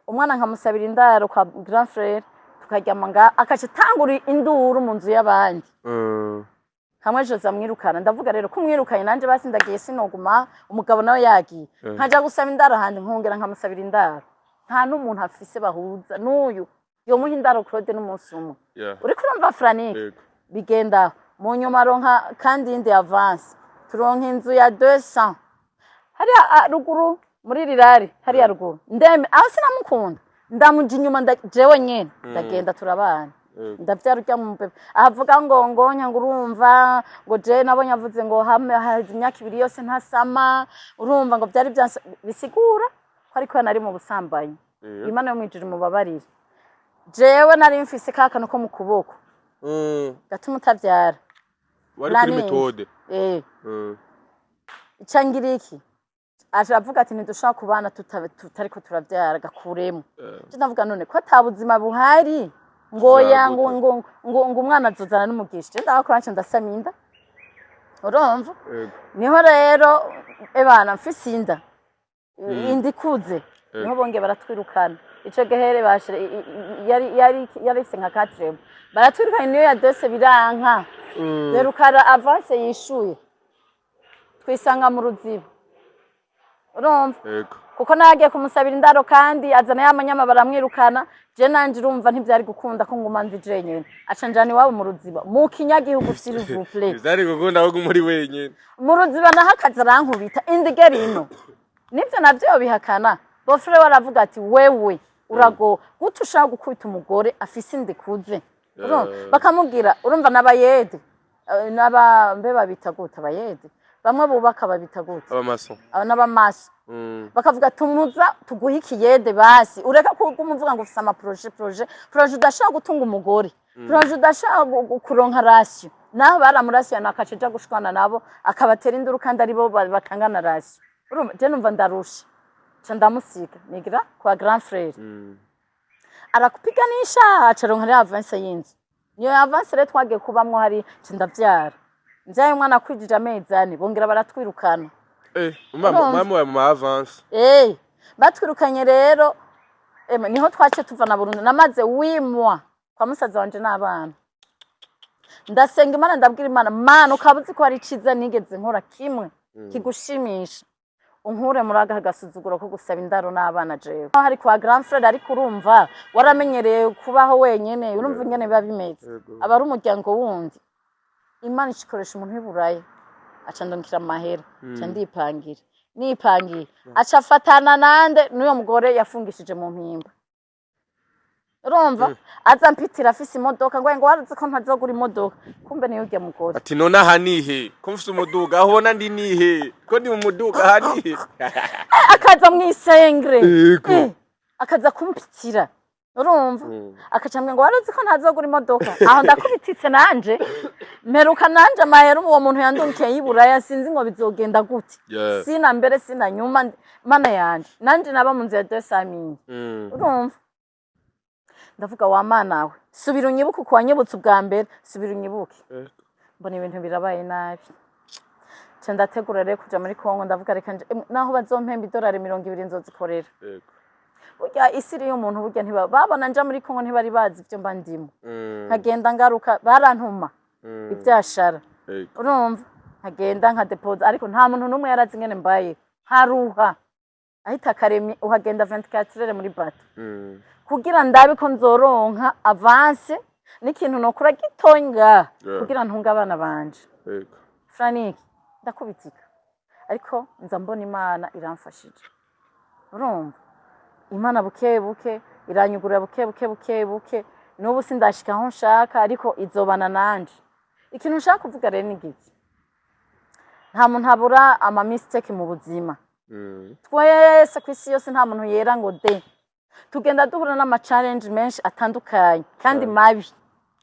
umwana nkamusabira indaro kwa grand frère tukajyama nga akaca tangura induru mu nzu y'abandi hamwe Jose amwirukana ndavuga rero kumwirukanye nanje basi ndagiye sinoguma umugabo nawe yagiye nkaja gusaba indaro handi nkongera nkamusabira indaro nta n'umuntu afise bahuza n'uyu yo muha indaro Claude n'umunsi umwe uri kurumva Franike bigenda mu nyuma ronka kandi indi avance turonka inzu ya 200 hari ruguru muri rirari hari ya ruguru ndeme aho sinamukunda ndamuja inyuma jewe nyene ndagenda turabana ndavyara urya mu bebe avuga ngo nya ngurumva ngo je nabonye avuze ngo hamwe hazi imyaka 2 yose ntasama urumva ngo byari bisigura ko ariko nari mu busambanyi Imana yo mwijuru mubabarire jewe nari mfise kakano ko mu kuboko gatuma utavyara wari kuri metode icangiriki avuga ati ntidushaka kubana tutariko turavyara gakuremo je ndavuga none ko atabuzima buhari ngo umwana azozana n'umugisha ndakora nce ndasaminda urumva niho rero ebana mfise inda indikuze niho bonge baratwirukana ico gehere bashire yari se nka 4 baratwirukana niyo ya dose biranka rero kara avance yishuye twisanga mu ruziba urumva kuko nagiye kumusabira indaro kandi azana y'amanyama baramwirukana je nanje urumva ntivyari gukunda ko nguma nzije nyene acanjani wabo mu ruziba mu kinyagihugu s'il vous plaît bizari gukunda aho muri wenyene mu ruziba nahakaza arankubita indigerino nivyo navyo bihakana bofre waravuga ati wewe urago gutushaka gukubita umugore afise indikuze urumva bakamubwira urumva nabayede n'abambe babita gute abayede bamwe bubaka babita gute abamaso n'abamaso bakavuga tumuza tuguha ikiyede basi ureka kumuvuga ngo ufise ama projet udashaka gutunga umugore projet udashaka kuronka ratio naho baramurasiya nakacija gushwana nabo akabatera induru kandi ari bo batangana ratio urumva je numva ndarusha ca ndamusiga nigira kwa grand frère arakupiganisha acaronka ari avance y'inzu niyo avance rero twagiye kubamwo hari ca ndavyara nzaye umwana kwijija amezi ane bongera baratwirukana mama mu avance batwirukanye rero niho twace tuva na Burundi namaze 8 mois kwa musaza wanje n'abana ndasenga Imana ndabwira Imana mana ukabuzi ko ari ciza nigeze nkora kimwe kigushimisha unkure muri aga gasuzuguro ko gusaba indaro n'abana jewe hari kwa grand frère ariko urumva waramenyereye kubaho wenyene urumva ingene biba bimeze aba ari umuryango wundi Imana ishikoresha umuntu w'iburayi aca ndonukira amahera aca nipangiye aca afatana nande n'uyo mugore yafungishije mu mpimba urumva aza mpitira afise imodoka ngo warazi ko ntazogura imodoka kumbe niyo urya mugore ati none aha nihe ko mfise umuduga aho ubona ndi nihe ko ndi mu muduga aha nihe akaza mwisengre akaza kumpitira urumva akacambwe ngo warazi ko ntazogura imodoka aho ndakubititse nanje meruka nanje amahera uwo muntu yandunkiye yiburaya sinzi ngo bizogenda gute sina mbere sina nyuma mana yanje nanje naba mu nzu ya 200 urumva ndavuga wa mana we subira unyibuke ku wanyibutse ubwa mbere subira unyibuke mbona ibintu birabaye nabi ca ndategura rero kuja muri Kongo ndavuga reka naho bazompemba $200 nzozikorera burya isiri y'umuntu burya ntibabona nja muri Kongo ntibari bazi ivyo mba ndimo nkagenda ngaruka barantuma ivyashara urumva nkagenda nka deposit ariko nta muntu numwe yarazi ngene mbaye haruha ahita akaremi uhagenda 24 heures muri bato kugira ndabe ko nzoronka avance n'ikintu nokora gitonga kugira ntunga abana banje Frank ndakubitika ariko nza mbona Imana iramfashije urumva Imana buke iranyugurira buke n'ubu sindashika aho nshaka ariko izobana nanje ikintu nshaka kuvuga rero ni giki nta muntu abura ama mistake mu buzima twese kwisi yose nta muntu yera ngo de tugenda duhura n'ama challenge menshi atandukanye kandi mabi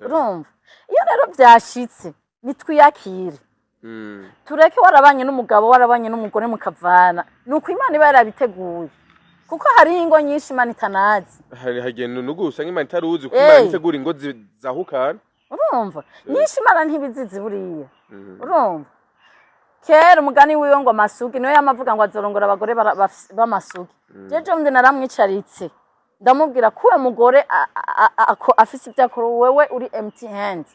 urumva iyo rero byashitse nitwiyakire tureke warabanye n'umugabo warabanye n'umugore mukavana nuko Imana iba yarabiteguye kuko hari ingo nyinshi Imana itanazi hari hagenda nugusa nk'Imana itaruzi ko Imana itegura ingo zahukana urumva nyinshi Imana ntibizizi buriya urumva kera umugani wiwe ngo amasugi niyo yamavuga ngo azorongora abagore b'amasugi jeje undi naramwicaritse ndamubwira ko uwo mugore afise ibyakora wewe uri empty hand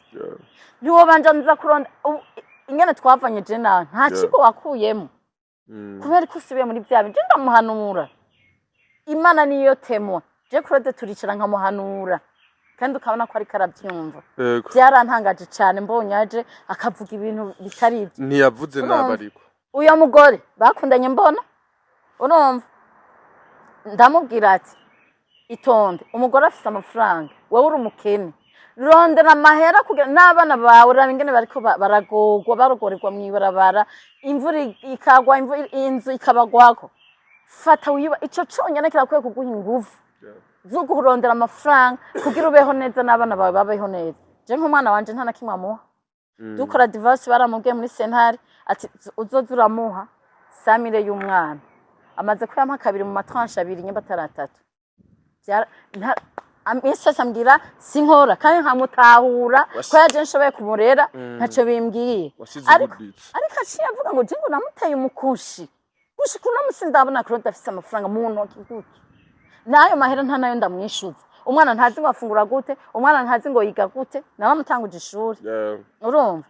niwo banje nza kuronda ingene twavanye je nawe nta kigo wakuyemo kubera ko usubiye muri bya bindi ndamuhanura Imana niyo temwa je Claude turicara nkamuhanura kandi ukabona ko ari karabyumva byarantangaje cyane mbonye aje akavuga ibintu bitari ibyo ntiyavuze nabariko uyo mugore bakundanye mbona urumva ndamubwira ati itonde umugore afite amafaranga wowe uri umukene rondera amahera kugira n'abana bawe urabingene bariko baragorerwa mwibarabara imvura ikagwa inzu ikabagwako fata wiba ico conyene kirakwiye kuguha ingufu zo kurondera amafaranga kugira ubeho neza n'abana bawe babeho neza je nk'umwana wanje nta nakimwe amuha dukora divorce baramubwiye muri sentare ati uzoza uramuha samire y'umwana amaze kuyampa kabiri mu matranche abiri nyamba 3 amese ambwira sinkora kandi nkamutahura ko yaje nshoboye kumurera ntaco bimbwiye ariko aciye avuga ngo je ngo namuteye umukushi gushika uno musi ndabona Claude afise amafaranga mu ntoki gute nayo mahera nta nayo ndamwishuza umwana ntazi ngo afungura gute umwana ntazi ngo yiga gute nawe amutanguje ishuri urumva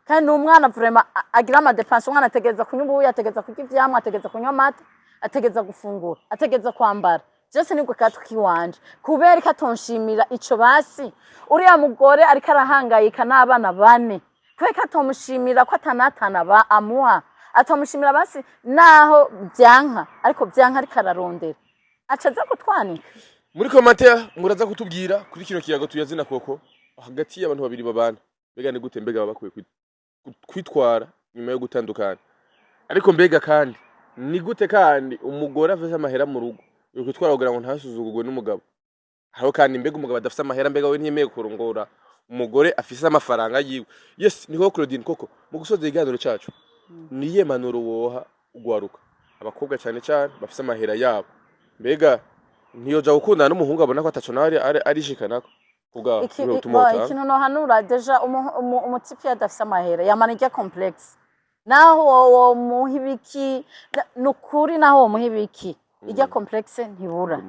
kandi umwana vraiment agira ama dépense umwana ategeza kunyubu yategeza kurya ivyamwa ategeza kunywa amata ategeza gufungura ategeza kwambara Jose nibwo katwi wanje kubera katonshimira ico basi uriya mugore ariko arahangayika n'abana bane kubera katomushimira ko atanatana ba amuha atamushimira basi naho byanka ariko byanka ariko ararondera acaza kutwanika muri commentaire muraza kutubwira kuri kino kiyago tuyazina COCO hagati y'abantu babiri babana mbega ni gute mbega babakuye kwitwara nyuma yo gutandukana. Ariko mbega kandi ni gute kandi umugore afite amahera mu rugo yo kwitwara kugira ngo ntasuzugurwe n'umugabo? Haro kandi mbega umugabo adafite amahera mbega we ntiyemeye kurongora umugore afise amafaranga yiwe. Yes, niko Claudine koko mu gusoza iganiro cacu. Niye manuro woha ugwaruka abakobwa cyane cyane bafise amahera yabo. Mbega ntiyoja gukundana n'umuhungu abona ko ataco nawe arishikanako kuga tumota. Ikintu no hanura deja umutipi adafise amahera yamana ijya complex. Naho muhibiki nukuri naho muhibiki ijya complex ntibura.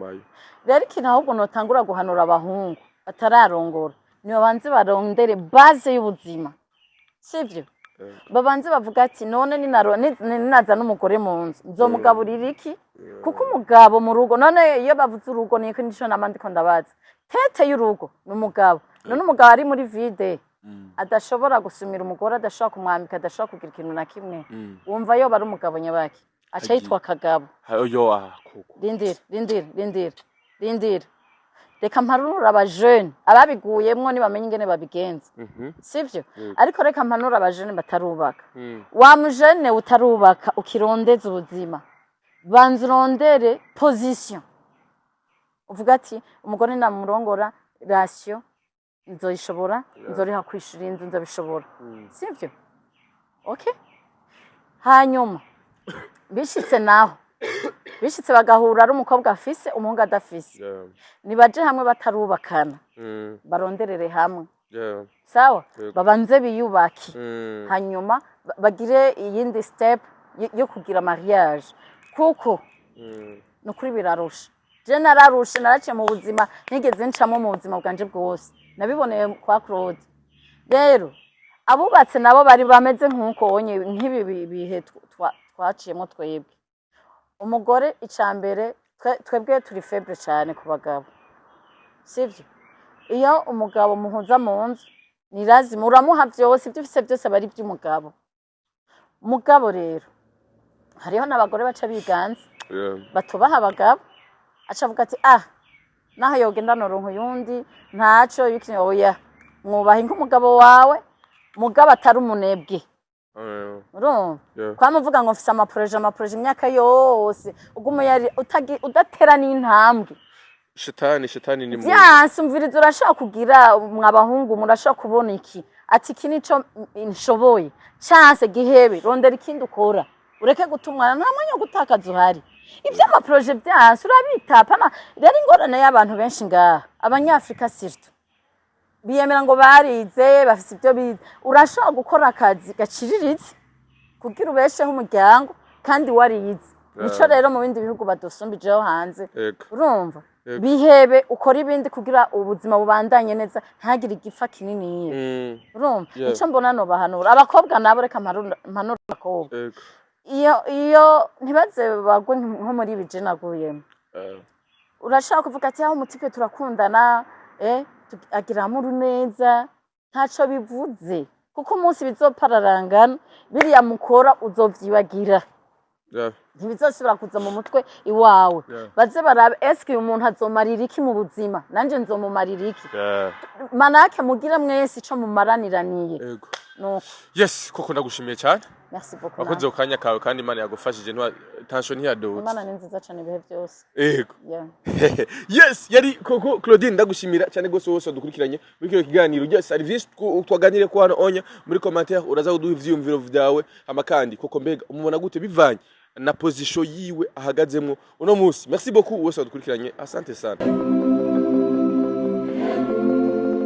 Rero ikintu ahubwo notangura guhanura abahungu batararongora niyo banze barondere base y'ubuzima. Sivyo? Babanze bavuga ati none ninaza n'umugore mu nzu nzomugaburira iki? Kuko umugabo mu rugo none iyo bavuze urugo niko ndico namandiko ndabaza. Tete y'urugo n'umugabo. None umugabo ari muri vide adashobora gusumira umugore adashobora kumwambika adashobora kugira ikintu na kimwe. Wumva yo bari umugabo nyabaki aca yitwa kagabo. Yo kuko. Rindira. Reka mpanura abajene ababiguyemwo nibamenye ingene babigenza. Sivyo? Ariko reka mpanura abajene batarubaka. Wa mujene utarubaka ukirondeza ubuzima. Banzurondere position. Uvuga ati umugore namurongora ratio nzoyishobora nzoriha kwishura inzu nzabishobora. Sivyo? Okay? Hanyuma bishitse naho bishitse bagahura ari umukobwa afise umuhungu adafise. Nibaje hamwe batarubakana. Baronderere hamwe. Sawa? Babanze biyubaki. Hanyuma bagire iyindi step yo kugira mariage. Kuko nukuri birarusha. Je nararushe naraciye mu buzima nigeze ncamo mu buzima bwanje bwose. Nabiboneye kwa Claude. Rero abubatse nabo bari bameze nkuko onye nk'ibi bihe twaciyemo twebwe. Umugore icambere twebwe turi faible cyane ku bagabo. Sivyo? Iyo umugabo muhuza mu nzu ni lazima uramuha byose ibyo ufise byose bari by'umugabo. Umugabo rero hariho n'abagore baca biganza. Batubaha abagabo. Aca avuga ati naho yogenda noronko yundi ntaco yikine oya mwubaha nk'umugabo wawe mugabo atari umunebwe. Kwa muvuga ngo mfise amaproje imyaka yose ugumo yari udatera n'intambwe. Shetani ni mu. Yansumviriza urashaka kugira mwabahungu murashaka kubona iki? Ati iki nico nshoboye. Chance gihebe rondera ikindi ukora. Ureke gutumwana nta mwanya gutakaza uhari. Ivyo amaproje byanse urabitapa rero ingorane y'abantu benshi ngaha abanyafrika sirtu. Biyemera ngo barize bafise ibyo bize. Urashaka gukora akazi gaciriritse kugira ubesheho umuryango kandi warize. Nico rero mu bindi bihugu badosumbijeho hanze. Urumva? Bihebe ukora ibindi kugira ubuzima bubandanye neza ntagire igifa kinini. Urumva? Nico mbona no bahanura abakobwa nabo reka mpanura abakobwa. Iyo ntibaze bagwe nko muri bije naguyemo. Urashaka kuvuga ati aho umutipe turakundana agira amuru neza ntaco bivuze kuko umunsi bizopararangana biriya mukora uzovyibagira. Ntibizosubira kuza mu mutwe iwawe. Baze barabe eske umuntu azomarira iki mu buzima nanje nzomumarira iki. Manake mugira mwese ico mumaraniraniye. Nuko. Yes, koko ndagushimiye cyane. Merci beaucoup. Wakoze ukanya kawe kandi Imana yagufashije tension ntiyadutse. Imana ni nziza cyane ibihe byose. Yes, yari koko Claudine ndagushimira cyane gose wose dukurikiranye muri kino kiganiro. Yes, service twaganire ko hano onya muri commentaire uraza kuduha ivyumviro vyawe amakandi koko mbega umubona gute bivanye na position yiwe ahagazemwo uno munsi. Merci beaucoup wose dukurikiranye. Asante sana.